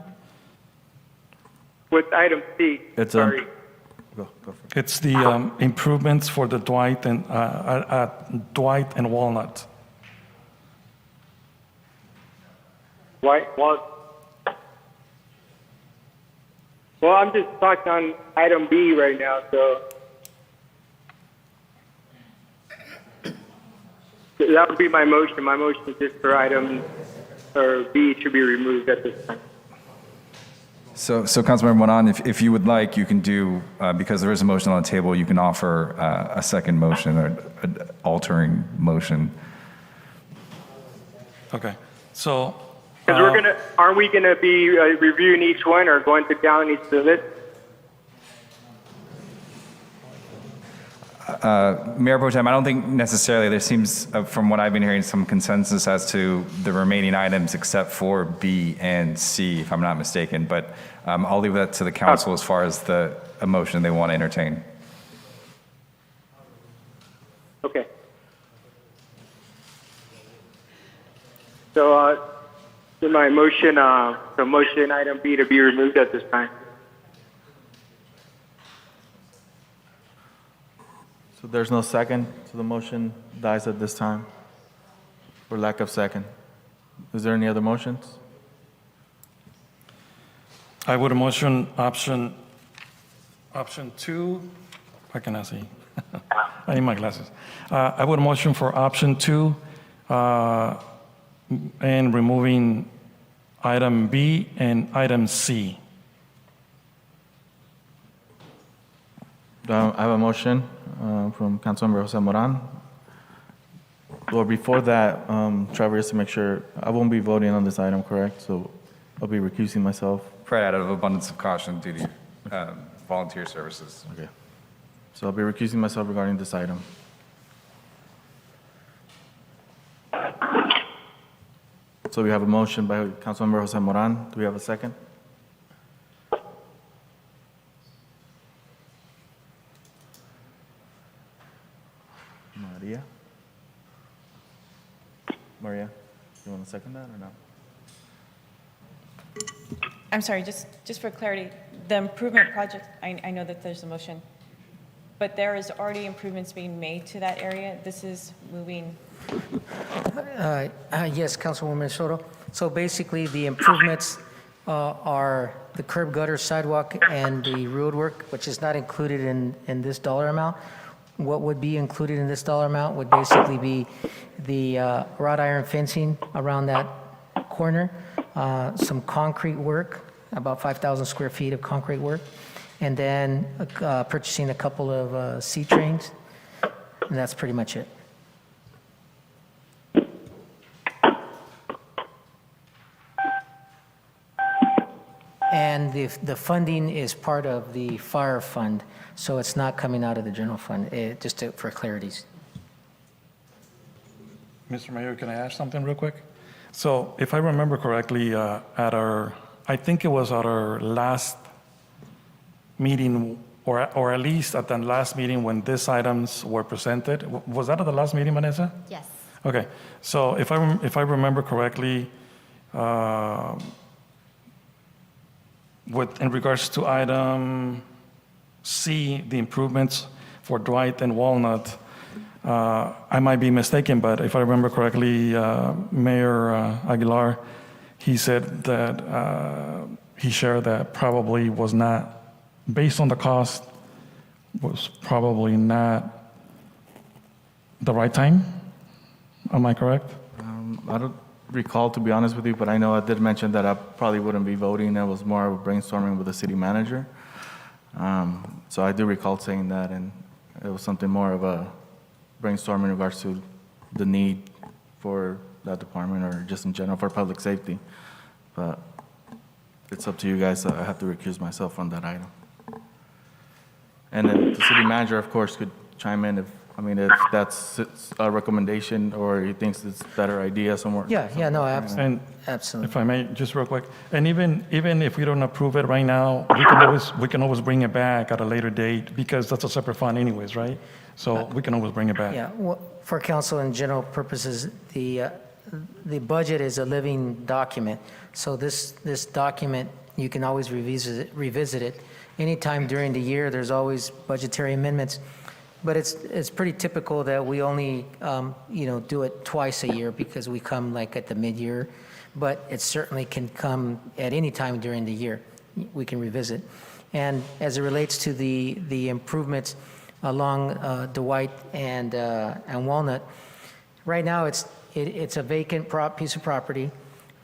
Speaker 11: With item C, sorry.
Speaker 1: Go for it.
Speaker 4: It's the improvements for the Dwight and Walnut.
Speaker 11: Well, I'm just talking on item B right now, so that would be my motion. My motion is just for item or B to be removed at this time.
Speaker 3: So Councilmember Moran, if you would like, you can do, because there is a motion on the table, you can offer a second motion or an altering motion.
Speaker 4: Okay, so.
Speaker 11: Because aren't we gonna be reviewing each one or going down each of the list?
Speaker 3: Mayor Pro Tem, I don't think necessarily there seems, from what I've been hearing, some consensus as to the remaining items except for B and C, if I'm not mistaken. But I'll leave that to the council as far as the motion they want to entertain.
Speaker 11: Okay. So, my motion, motion item B to be removed at this time.
Speaker 1: So there's no second, so the motion dies at this time, for lack of second. Is there any other motions?
Speaker 4: I would motion option 2. How can I see? I need my glasses. I would motion for option 2 and removing item B and item C.
Speaker 1: I have a motion from Councilmember Jose Moran. Or before that, Trevor, just to make sure, I won't be voting on this item, correct? So I'll be recusing myself.
Speaker 3: Right, out of abundance of caution due to volunteer services.
Speaker 1: Okay. So I'll be recusing myself regarding this item. So we have a motion by Councilmember Jose Moran. Do we have a second? Maria, you want to second that or no?
Speaker 10: I'm sorry, just for clarity, the improvement project, I know that there's a motion. but there is already improvements being made to that area. This is moving,
Speaker 6: Yes, Councilwoman Soto. So basically, the improvements are the curb gutter sidewalk and the road work, which is not included in this dollar amount. What would be included in this dollar amount would basically be the wrought iron fencing around that corner, some concrete work, about 5,000 square feet of concrete work, and then purchasing a couple of C-trains, and that's pretty much it. And the funding is part of the fire fund, so it's not coming out of the general fund, just for clarities.
Speaker 4: Mr. Mayor, can I ask something real quick? So if I remember correctly, I think it was at our last meeting, or at least at the last meeting when these items were presented. Was that at the last meeting, Vanessa?
Speaker 9: Yes.
Speaker 4: Okay, so if I remember correctly, in regards to item C, the improvements for Dwight and Walnut, I might be mistaken, but if I remember correctly, Mayor Aguilar, he said that he shared that probably was not, based on the cost, was probably not the right time. Am I correct?
Speaker 1: I don't recall, to be honest with you, but I know I did mention that I probably wouldn't be voting. It was more of a brainstorming with the city manager. So I do recall saying that, and it was something more of a brainstorming in regards to the need for that department or just in general for public safety. But it's up to you guys. I have to recuse myself on that item. And then the city manager, of course, could chime in if that's a recommendation or he thinks it's a better idea somewhere.
Speaker 6: Yeah, no,
Speaker 4: And
Speaker 6: absolutely.
Speaker 4: if I may, just real quick, and even if we don't approve it right now, we can always bring it back at a later date because that's a separate fund anyways, right? So we can always bring it back.
Speaker 6: Yeah, well, for council and general purposes, the budget is a living document. So this document, you can always revisit it. Anytime during the year, there's always budgetary amendments. But it's pretty typical that we only, do it twice a year because we come like at the mid-year. But it certainly can come at any time during the year. We can revisit. And as it relates to the improvements along Dwight and Walnut, right now it's a vacant piece of property.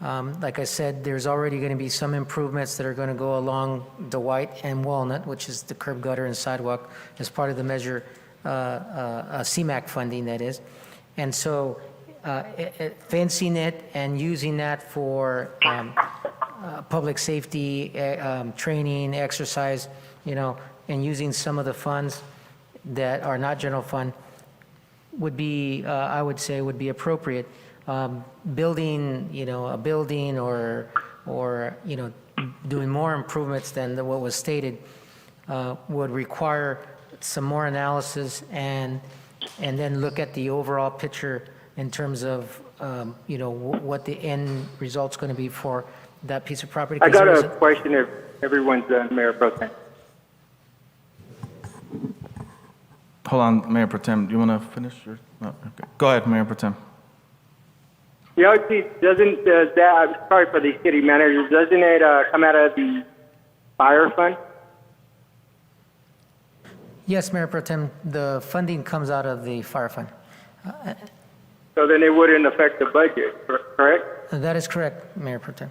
Speaker 6: Like I said, there's already going to be some improvements that are going to go along Dwight and Walnut, which is the curb gutter and sidewalk, as part of the measure CMAQ funding, that is. And so fencing it and using that for public safety, training, exercise, and using some of the funds that are not general fund would be, I would say, would be appropriate. Building, a building or doing more improvements than what was stated would require some more analysis and then look at the overall picture in terms of, what the end result's going to be for that piece of property.
Speaker 11: I got a question if everyone's done, Mayor Pro Tem.
Speaker 1: Hold on, Mayor Pro Tem, do you want to finish? Or, no, okay. Go ahead, Mayor Pro Tem.
Speaker 11: Yeah, doesn't that, I'm sorry for the city manager, doesn't it come out of the fire fund?
Speaker 6: Yes, Mayor Pro Tem, the funding comes out of the fire fund.
Speaker 11: So then it wouldn't affect the budget, correct?
Speaker 6: That is correct, Mayor Pro Tem.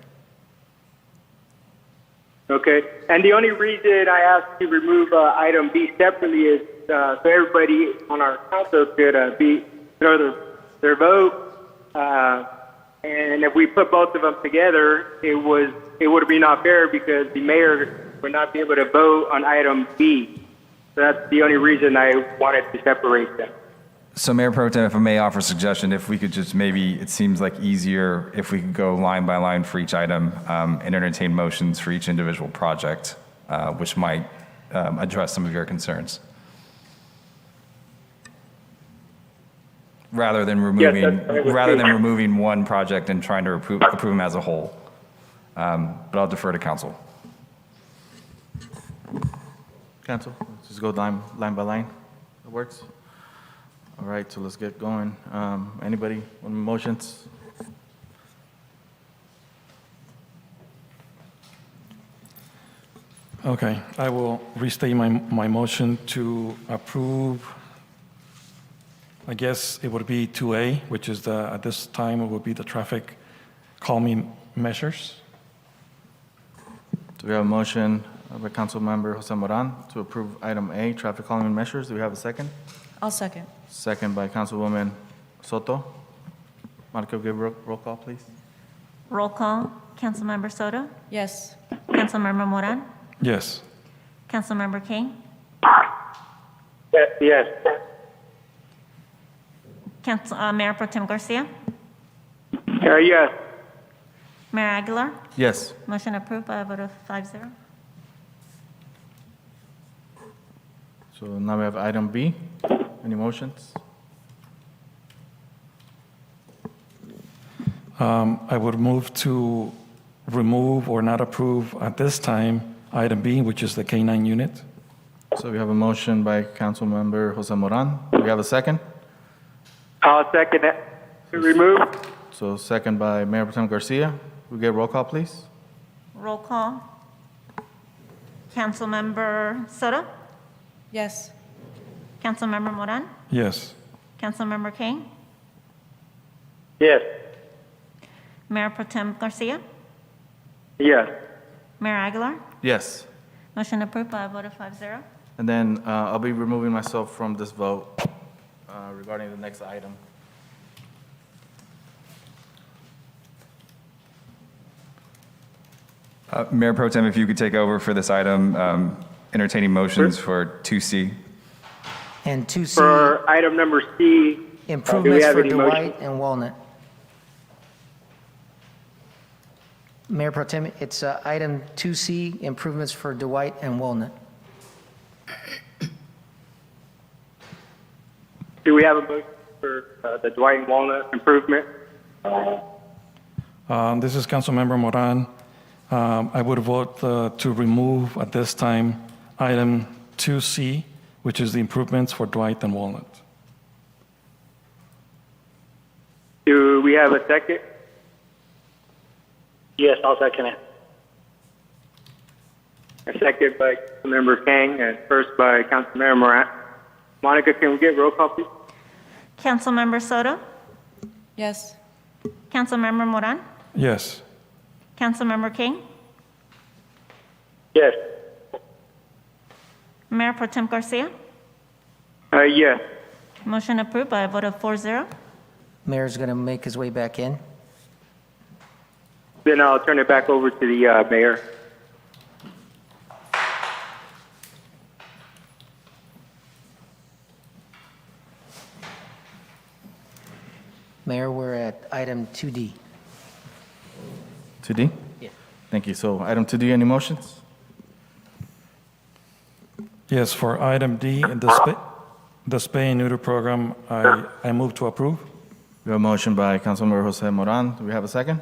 Speaker 11: Okay. And the only reason I asked to remove item B separately is so everybody on our council could throw their vote. And if we put both of them together, it would be not fair because the mayor would not be able to vote on item B. So that's the only reason I wanted to separate them.
Speaker 3: So Mayor Pro Tem, if I may offer a suggestion, if we could just maybe, it seems like easier if we could go line by line for each item and entertain motions for each individual project, which might address some of your concerns. Rather than removing one project and trying to approve them as a whole. But I'll defer to council.
Speaker 1: Cancel? Just go line by line? That works? All right, so let's get going. Anybody want motions?
Speaker 4: Okay, I will restate my motion to approve, I guess it would be 2A, which is at this time, it would be the traffic calming measures.
Speaker 1: Do we have a motion by Councilmember Jose Moran to approve item A, traffic calming measures? Do we have a second?
Speaker 10: I'll second.
Speaker 1: Second by Councilwoman Soto. Monica, give roll call, please.
Speaker 2: Roll call. Councilmember Soto?
Speaker 10: Yes.
Speaker 2: Councilmember Moran?
Speaker 4: Yes.
Speaker 2: Councilmember King?
Speaker 11: Yes.
Speaker 2: Mayor Pro Tem Garcia?
Speaker 11: Yes.
Speaker 2: Mayor Aguilar?
Speaker 1: Yes.
Speaker 2: Motion approved by a vote of 5-0.
Speaker 1: So now we have item B. Any motions?
Speaker 4: I would move to remove or not approve at this time item B, which is the K-9 unit.
Speaker 1: So we have a motion by Councilmember Jose Moran. Do we have a second?
Speaker 11: I'll second it. To remove?
Speaker 1: So second by Mayor Pro Tem Garcia. We get roll call, please.
Speaker 2: Roll call. Councilmember Soto?
Speaker 10: Yes.
Speaker 2: Councilmember Moran?
Speaker 4: Yes.
Speaker 2: Councilmember King?
Speaker 11: Yes.
Speaker 2: Mayor Pro Tem Garcia?
Speaker 11: Yes.
Speaker 2: Mayor Aguilar?
Speaker 1: Yes.
Speaker 2: Motion approved by a vote of 5-0.
Speaker 1: And then I'll be removing myself from this vote regarding the next item.
Speaker 3: Mayor Pro Tem, if you could take over for this item, entertaining motions for 2C.
Speaker 6: And 2C,
Speaker 11: For item number C,
Speaker 6: improvements
Speaker 11: have
Speaker 6: for
Speaker 11: any motion?
Speaker 6: Dwight and Walnut. Mayor Pro Tem, it's item 2C, improvements for Dwight and Walnut.
Speaker 11: do we have a motion for the Dwight and Walnut improvement?
Speaker 4: This is Councilmember Moran. I would vote to remove at this time item 2C, which is the improvements for Dwight and Walnut.
Speaker 11: Do we have a second? Yes, I'll second it. A second by Councilmember Kang and first by Councilmember Moran. Monica, can we get roll call, please?
Speaker 2: Councilmember Soto?
Speaker 10: Yes.
Speaker 2: Councilmember Moran?
Speaker 4: Yes.
Speaker 2: Councilmember King?
Speaker 11: Yes.
Speaker 2: Mayor Pro Tem Garcia?
Speaker 11: Yes.
Speaker 2: Motion approved by a vote of 4-0.
Speaker 6: Mayor's going to make his way back in.
Speaker 11: Then I'll turn it back over to the mayor.
Speaker 6: Mayor, we're at item 2D.
Speaker 1: 2D?
Speaker 6: Yeah.
Speaker 1: Thank you. So item 2D, any motions?
Speaker 4: Yes, for item D, the spay and neuter program, I move to approve.
Speaker 1: We have a motion by Councilmember Jose Moran. Do we have a second?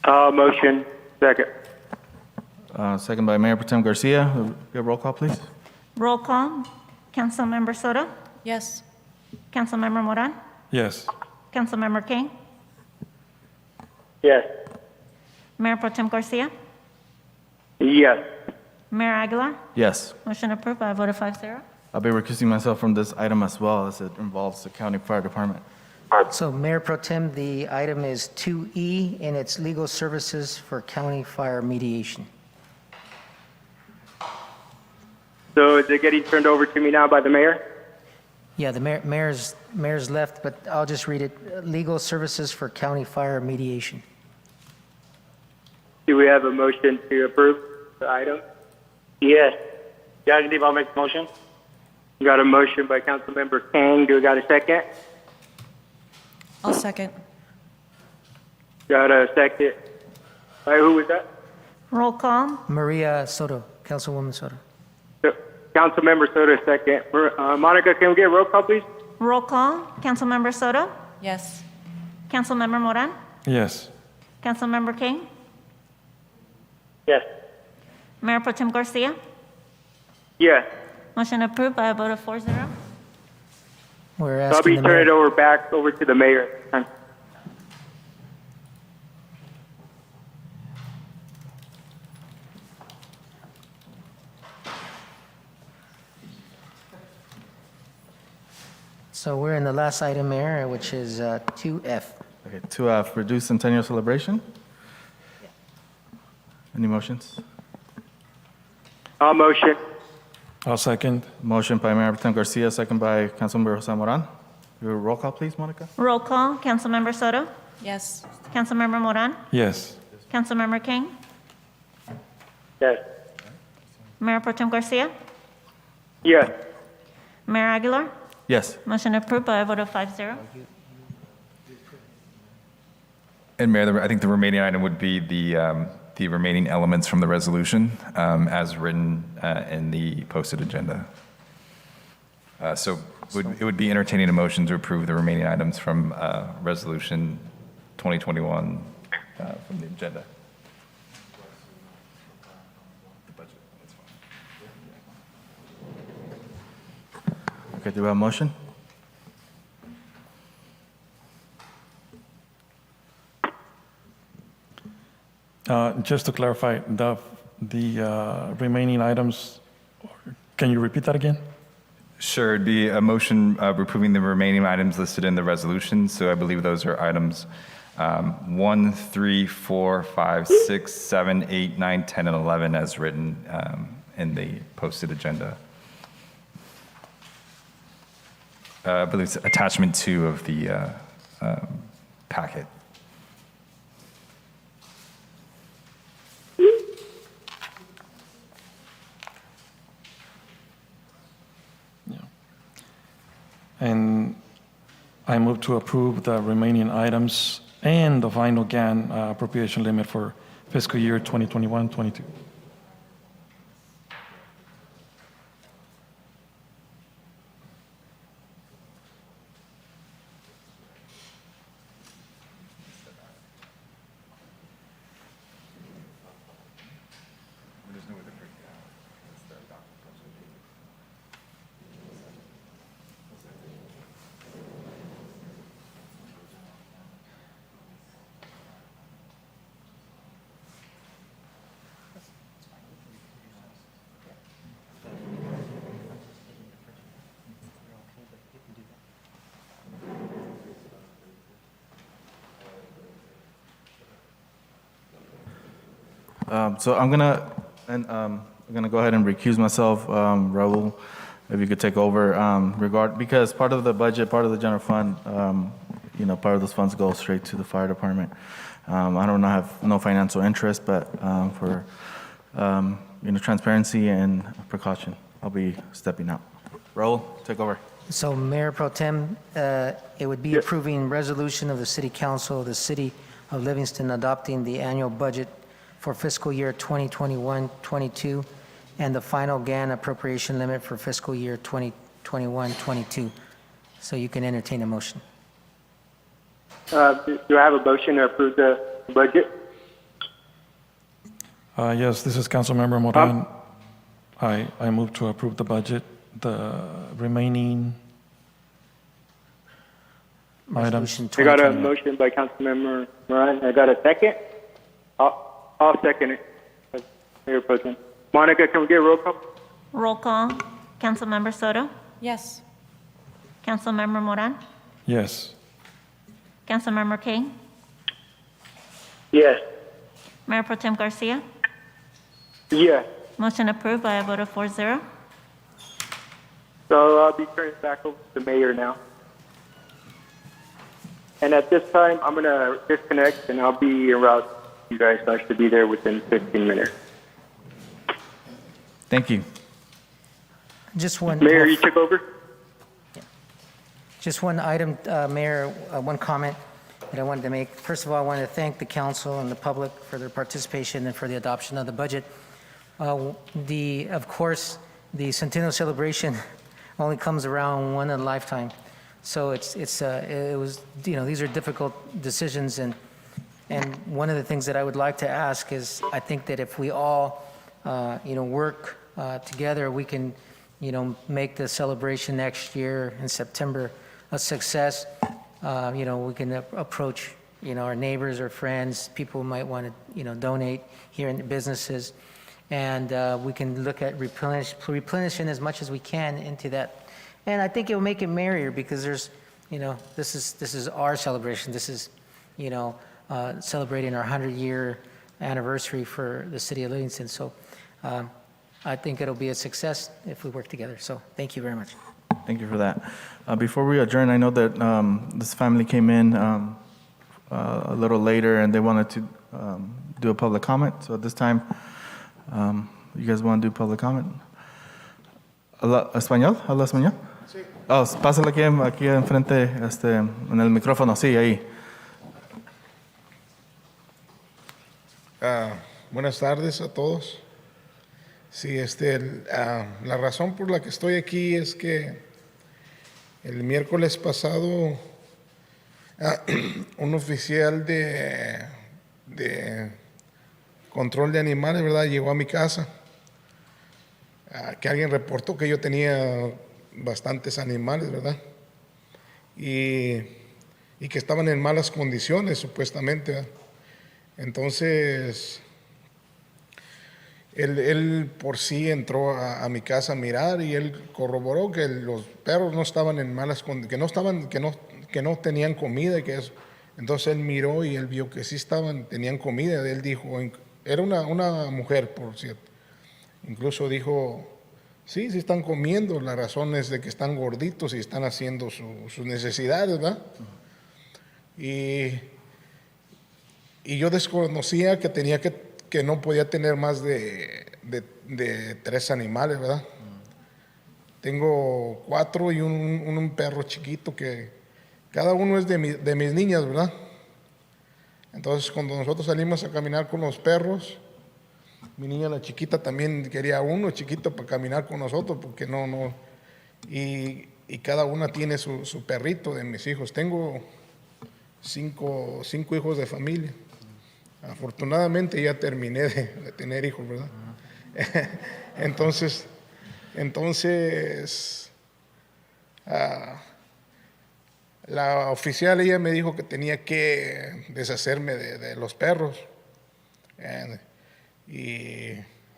Speaker 11: Motion. Second.
Speaker 1: Second by Mayor Pro Tem Garcia. Get roll call, please.
Speaker 2: Roll call. Councilmember Soto?
Speaker 10: Yes.
Speaker 2: Councilmember Moran?
Speaker 4: Yes.
Speaker 2: Councilmember King?
Speaker 11: Yes.
Speaker 2: Mayor Pro Tem Garcia?
Speaker 11: Yes.
Speaker 2: Mayor Aguilar?
Speaker 1: Yes.
Speaker 2: Motion approved by a vote of 5-0.
Speaker 1: I'll be recusing myself from this item as well, as it involves the county fire department.
Speaker 6: So Mayor Pro Tem, the item is 2E, and it's legal services for county fire mediation.
Speaker 11: So is it getting turned over to me now by the mayor?
Speaker 6: Yeah, the mayor's left, but I'll just read it. Legal services for county fire mediation.
Speaker 11: Do we have a motion to approve the item? Yes. Yagndeep, I'll make the motion. Got a motion by Councilmember Kang. Do we got a second?
Speaker 10: I'll second.
Speaker 11: Got a second. All right, who was that?
Speaker 2: Roll call.
Speaker 6: Maria Soto, Councilwoman Soto.
Speaker 11: Councilmember Soto, second. Monica, can we get a roll call, please?
Speaker 2: Roll call. Councilmember Soto?
Speaker 10: Yes.
Speaker 2: Councilmember Moran?
Speaker 4: Yes.
Speaker 2: Councilmember King?
Speaker 11: Yes.
Speaker 2: Mayor Pro Tem Garcia?
Speaker 11: Yes.
Speaker 2: Motion approved by a vote of 4-0.
Speaker 6: We're
Speaker 11: So I'll be
Speaker 6: asking the
Speaker 11: turning it
Speaker 6: mayor.
Speaker 11: back over to the mayor.
Speaker 6: So we're in the last item, Mayor, which is 2F.
Speaker 1: Okay, 2F, reduced centennial celebration. Any motions?
Speaker 11: I'll motion.
Speaker 4: I'll second.
Speaker 1: Motion by Mayor Pro Tem Garcia, second by Councilmember José Moran. Your roll call, please, Monica.
Speaker 2: Roll call, Councilmember Soto?
Speaker 10: Yes.
Speaker 2: Councilmember Moran?
Speaker 4: Yes.
Speaker 2: Councilmember King?
Speaker 11: Yes.
Speaker 2: Mayor Pro Tem Garcia?
Speaker 11: Yes.
Speaker 2: Mayor Aguilar?
Speaker 1: Yes.
Speaker 2: Motion approved by a vote of 5-0.
Speaker 3: And Mayor, I think the remaining item would be the remaining elements from the resolution as written in the posted agenda. So it would be entertaining a motion to approve the remaining items from Resolution 2021 from the agenda.
Speaker 1: Okay, do we have a motion?
Speaker 4: Just to clarify, the remaining items, can you repeat that again?
Speaker 3: Sure, it'd be a motion approving the remaining items listed in the resolution. So I believe those are items 1, 3, 4, 5, 6, 7, 8, 9, 10, and 11 as written in the posted agenda. I believe it's attachment 2 of the packet.
Speaker 4: And I move to approve the remaining items and the final GAN appropriation limit for fiscal year 2021-22.
Speaker 1: So I'm gonna go ahead and recuse myself. Raul, if you could take over, because part of the budget, part of the general fund, part of those funds go straight to the fire department. I don't have no financial interest, but for transparency and precaution, I'll be stepping out. Raul, take over.
Speaker 6: So Mayor Pro Tem, it would be approving resolution of the City Council of the City of Livingston adopting the annual budget for fiscal year 2021-22 and the final GAN appropriation limit for fiscal year 2021-22. So you can entertain a motion.
Speaker 11: Do I have a motion to approve the budget?
Speaker 4: Yes, this is Councilmember Moran. I move to approve the budget, the remaining items.
Speaker 6: Resolution
Speaker 11: I got a
Speaker 6: 2021.
Speaker 11: motion by Councilmember Moran. I got a second. I'll second it. Mayor Pro Tem. Monica, can we get a roll call?
Speaker 2: Roll call, Councilmember Soto?
Speaker 10: Yes.
Speaker 2: Councilmember Moran?
Speaker 4: Yes.
Speaker 2: Councilmember King?
Speaker 11: Yes.
Speaker 2: Mayor Pro Tem Garcia?
Speaker 11: Yes.
Speaker 2: Motion approved by a vote of 4-0.
Speaker 11: So I'll be turning it back over to the mayor now. And at this time, I'm going to disconnect and I'll be en route. You guys, I should be there within 15 minutes.
Speaker 1: Thank you.
Speaker 6: Just one.
Speaker 11: Mayor, you took over?
Speaker 6: Just one item, Mayor, one comment that I wanted to make. First of all, I want to thank the council and the public for their participation and for the adoption of the budget. Of course, the Centennial celebration only comes around one in a lifetime. So these are difficult decisions, and one of the things that I would like to ask is, I think that if we all, work together, we can, make the celebration next year in September a success. We can approach, our neighbors or friends, people who might want to, donate here in the businesses. And we can look at replenishing as much as we can into that. And I think it will make it merrier because there's, this is our celebration. This is, celebrating our 100-year anniversary for the city of Livingston. So I think it'll be a success if we work together. So thank you very much.
Speaker 1: Thank you for that. Before we adjourn, I know that this family came in a little later and they wanted to do a public comment. So at this time, you guys want to do public comment? ¿Español? ¿Habla español? Sí. Oh, pásale aquí enfrente, en el micrófono. Sí, ahí.
Speaker 14: Buenas tardes a todos. Sí, la razón por la que estoy aquí es que el miércoles pasado un oficial de control de animales, ¿verdad?, llegó a mi casa, que alguien reportó que yo tenía bastantes animales, ¿verdad? Y que estaban en malas condiciones, supuestamente, ¿verdad? Entonces, él por sí entró a mi casa a mirar y él corroboró que los perros no estaban en malas condiciones, que no tenían comida y que eso. Entonces él miró y él vio que sí tenían comida. Él dijo, era una mujer, por cierto. Incluso dijo, sí están comiendo, la razón es de que están gorditos y están haciendo sus necesidades, ¿verdad? Y yo desconocía que que no podía tener más de 3 animales, ¿verdad? Tengo 4 y un perro chiquito que cada uno es de mis niñas, ¿verdad? Entonces, cuando nosotros salimos a caminar con los perros, mi niña, la chiquita, también quería uno chiquito para caminar con nosotros, porque y cada una tiene su perrito de mis hijos. Tengo 5 hijos de familia. Afortunadamente ya terminé de tener hijos, ¿verdad? Entonces, la oficial, ella me dijo que tenía que deshacerme de los perros. Y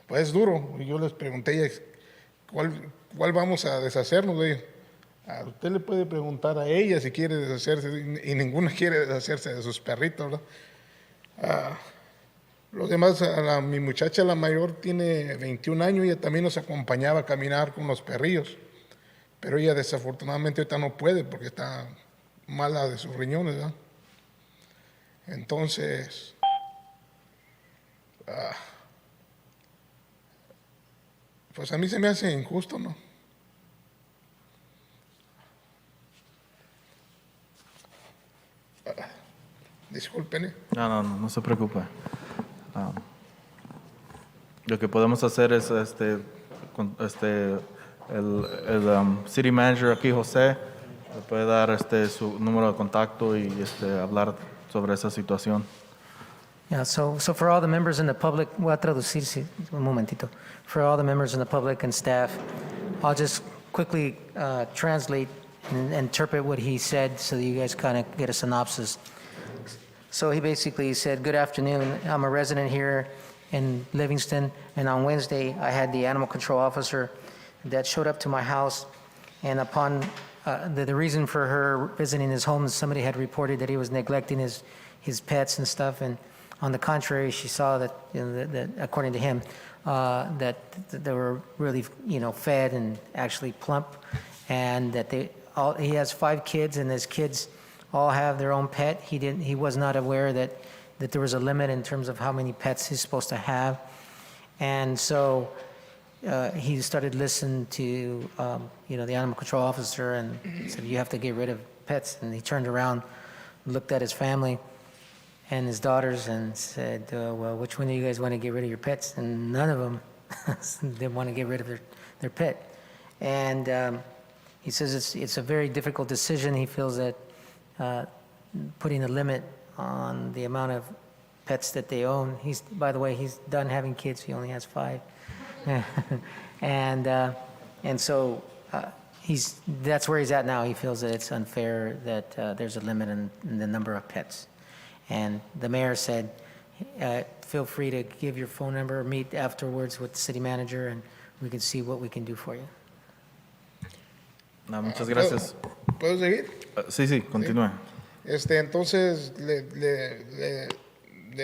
Speaker 14: pues duro. Y yo les pregunté, ¿cuál vamos a deshacernos de ellos? Usted le puede preguntar a ella si quiere deshacerse, y ninguna quiere deshacerse de sus perritos, ¿verdad? Los demás, mi muchacha, la mayor, tiene 21 años y ella también nos acompañaba a caminar con los perrillos, pero ella desafortunadamente ahorita no puede porque está mala de sus riñones, ¿verdad? Entonces, pues a mí se me hace injusto, ¿no? Disculpen.
Speaker 1: No se preocupe. Lo que podemos hacer es el city manager aquí, José, le puede dar su número de contacto y hablar sobre esa situación.
Speaker 6: Yeah, so for all the members in the public, voy a traducir un momentito. For all the members in the public and staff, I'll just quickly translate and interpret what he said so that you guys kind of get a synopsis. So he basically said, good afternoon, I'm a resident here in Livingston, and on Wednesday I had the animal control officer that showed up to my house, and upon the reason for her visiting his home, somebody had reported that he was neglecting his pets and stuff, and on the contrary, she saw that, that according to him, that they were really, fed and actually plump, and that he has 5 kids, and his kids all have their own pet. He was not aware that there was a limit in terms of how many pets he's supposed to have. And so he started listening to, the animal control officer and said, you have to get rid of pets. And he turned around, looked at his family and his daughters and said, well, which one of you guys want to get rid of your pets? And none of them didn't want to get rid of their pet. And he says it's a very difficult decision. He feels that putting a limit on the amount of pets that they own. By the way, he's done having kids. He only has 5. And so that's where he's at now. He feels that it's unfair that there's a limit in the number of pets. And the mayor said, feel free to give your phone number or meet afterwards with the city manager and we can see what we can do for you.
Speaker 1: No, muchas gracias.
Speaker 14: ¿Puedo seguir?
Speaker 1: Sí, sí, continúe.
Speaker 14: Entonces le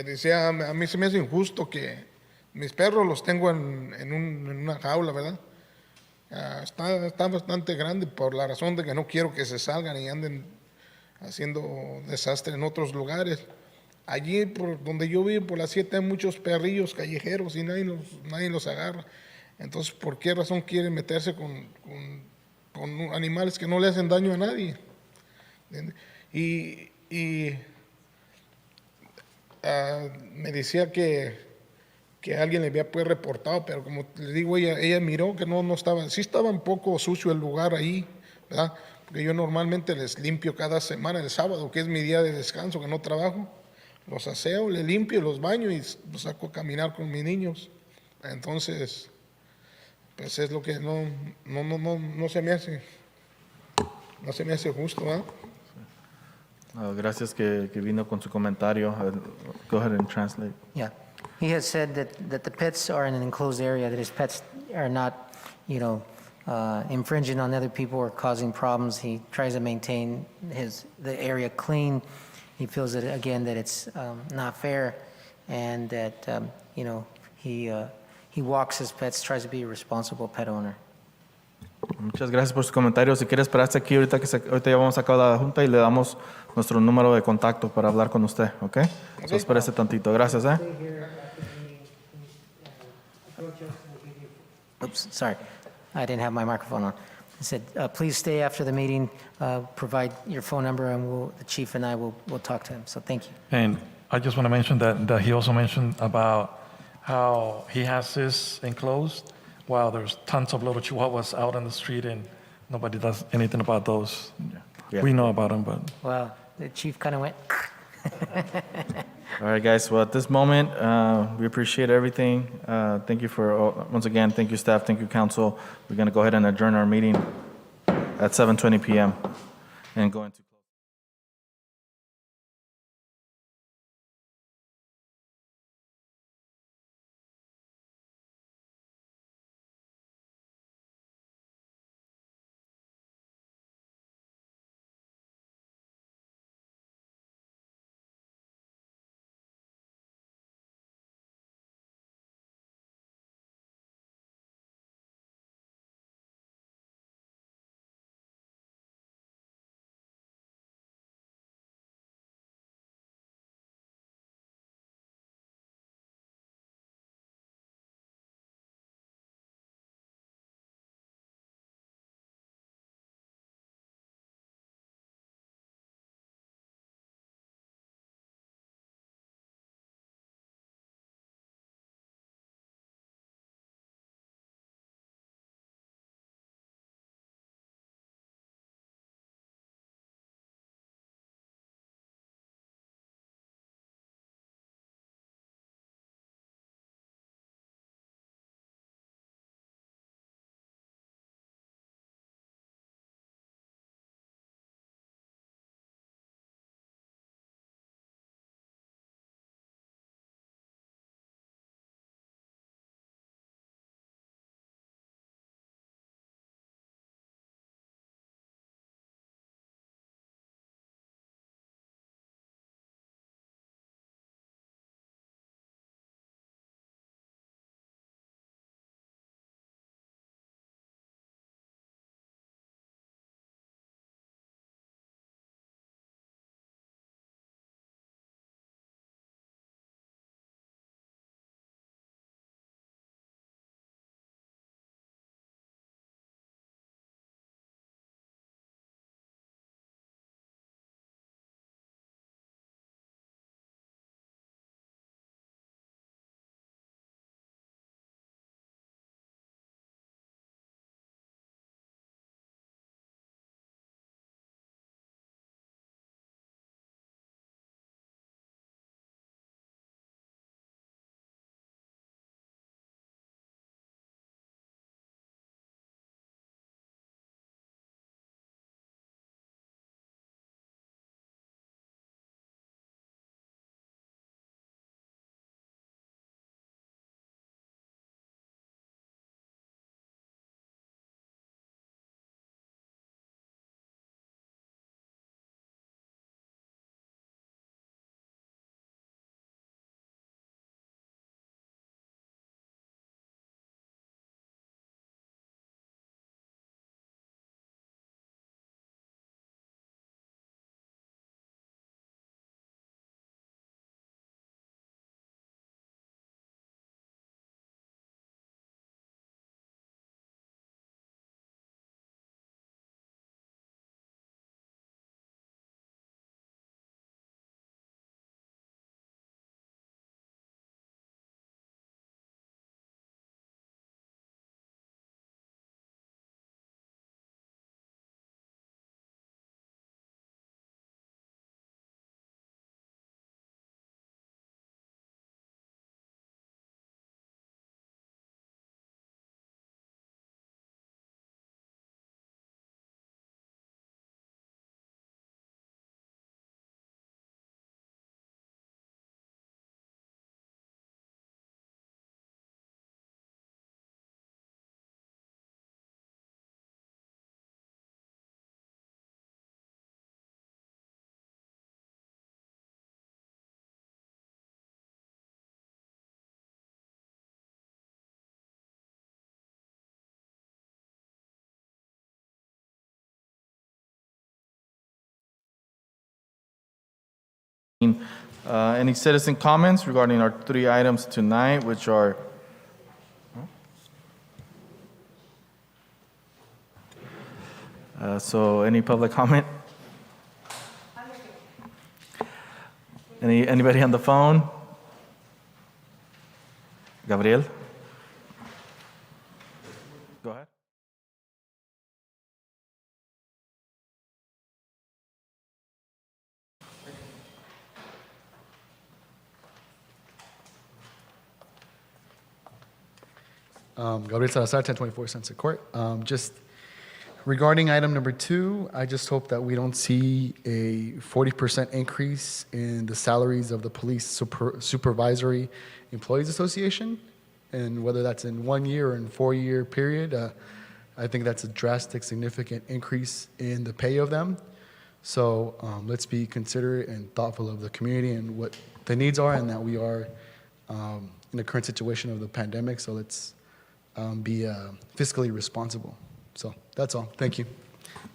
Speaker 14: decía, a mí se me hace injusto que mis perros los tengo en una jaula, ¿verdad? Está bastante grande por la razón de que no quiero que se salgan y anden haciendo desastre en otros lugares. Allí, por donde yo vivo, por las 7 hay muchos perrillos callejeros y nadie los agarra. Entonces, ¿por qué razón quieren meterse con animales que no le hacen daño a nadie? Y me decía que alguien le había pues reportado, pero como le digo, ella miró que no estaba, sí estaba un poco sucio el lugar ahí, ¿verdad? Porque yo normalmente les limpio cada semana, el sábado, que es mi día de descanso, que no trabajo, los aseo, les limpio, los baño y los saco a caminar con mis niños. Entonces, pues es lo que no se me hace, justo, ¿verdad?
Speaker 1: Gracias que vino con su comentario. Go ahead and translate.
Speaker 6: Yeah. He has said that the pets are in an enclosed area, that his pets are not, infringing on other people or causing problems. He tries to maintain the area clean. He feels that, again, that it's not fair and that, he walks his pets, tries to be a responsible pet owner.
Speaker 1: Muchas gracias por sus comentarios. Si quiere esperarse aquí ahorita ahorita ya vamos a acabar la junta y le damos nuestro número de contacto para hablar con usted, ¿ok? So, espérese tantito. Gracias,
Speaker 6: Oops, sorry. I didn't have my microphone on. I said, please stay after the meeting, provide your phone number, and the chief and I will talk to him. So thank you.
Speaker 4: And I just want to mention that he also mentioned about how he has this enclosed while there's tons of little chihuahuas out on the street and nobody does anything about those.
Speaker 1: Yeah.
Speaker 4: We know about them, but...
Speaker 6: Well, the chief kind of went...
Speaker 1: All right, guys. Well, at this moment, we appreciate everything. Thank you once again, thank you, staff. Thank you, council. We're going to go ahead and adjourn our meeting at 7:20 p.m. and go into Any citizen comments regarding our 3 items tonight, which are so any public comment? Anybody on the phone? Gabriel? Go ahead.
Speaker 12: Gabriel Salazar, 1024 Sunset Court. Just regarding item number 2, I just hope that we don't see a 40% increase in the salaries of the Police Supervisory Employees Association, and whether that's in 1 year or in 4-year period. I think that's a drastic, significant increase in the pay of them. So let's be considerate and thoughtful of the community and what the needs are, and that we are in the current situation of the pandemic. So let's be fiscally responsible. So that's all. Thank you.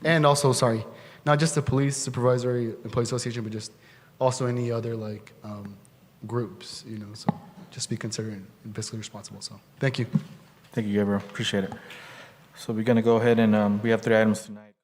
Speaker 12: And also, sorry, not just the Police Supervisory Employee Association, but just also any other like groups, you know. So just be considerate and fiscally responsible. So thank you.
Speaker 1: Thank you, Gabriel. Appreciate it. So we're going to go ahead and we have 3 items tonight.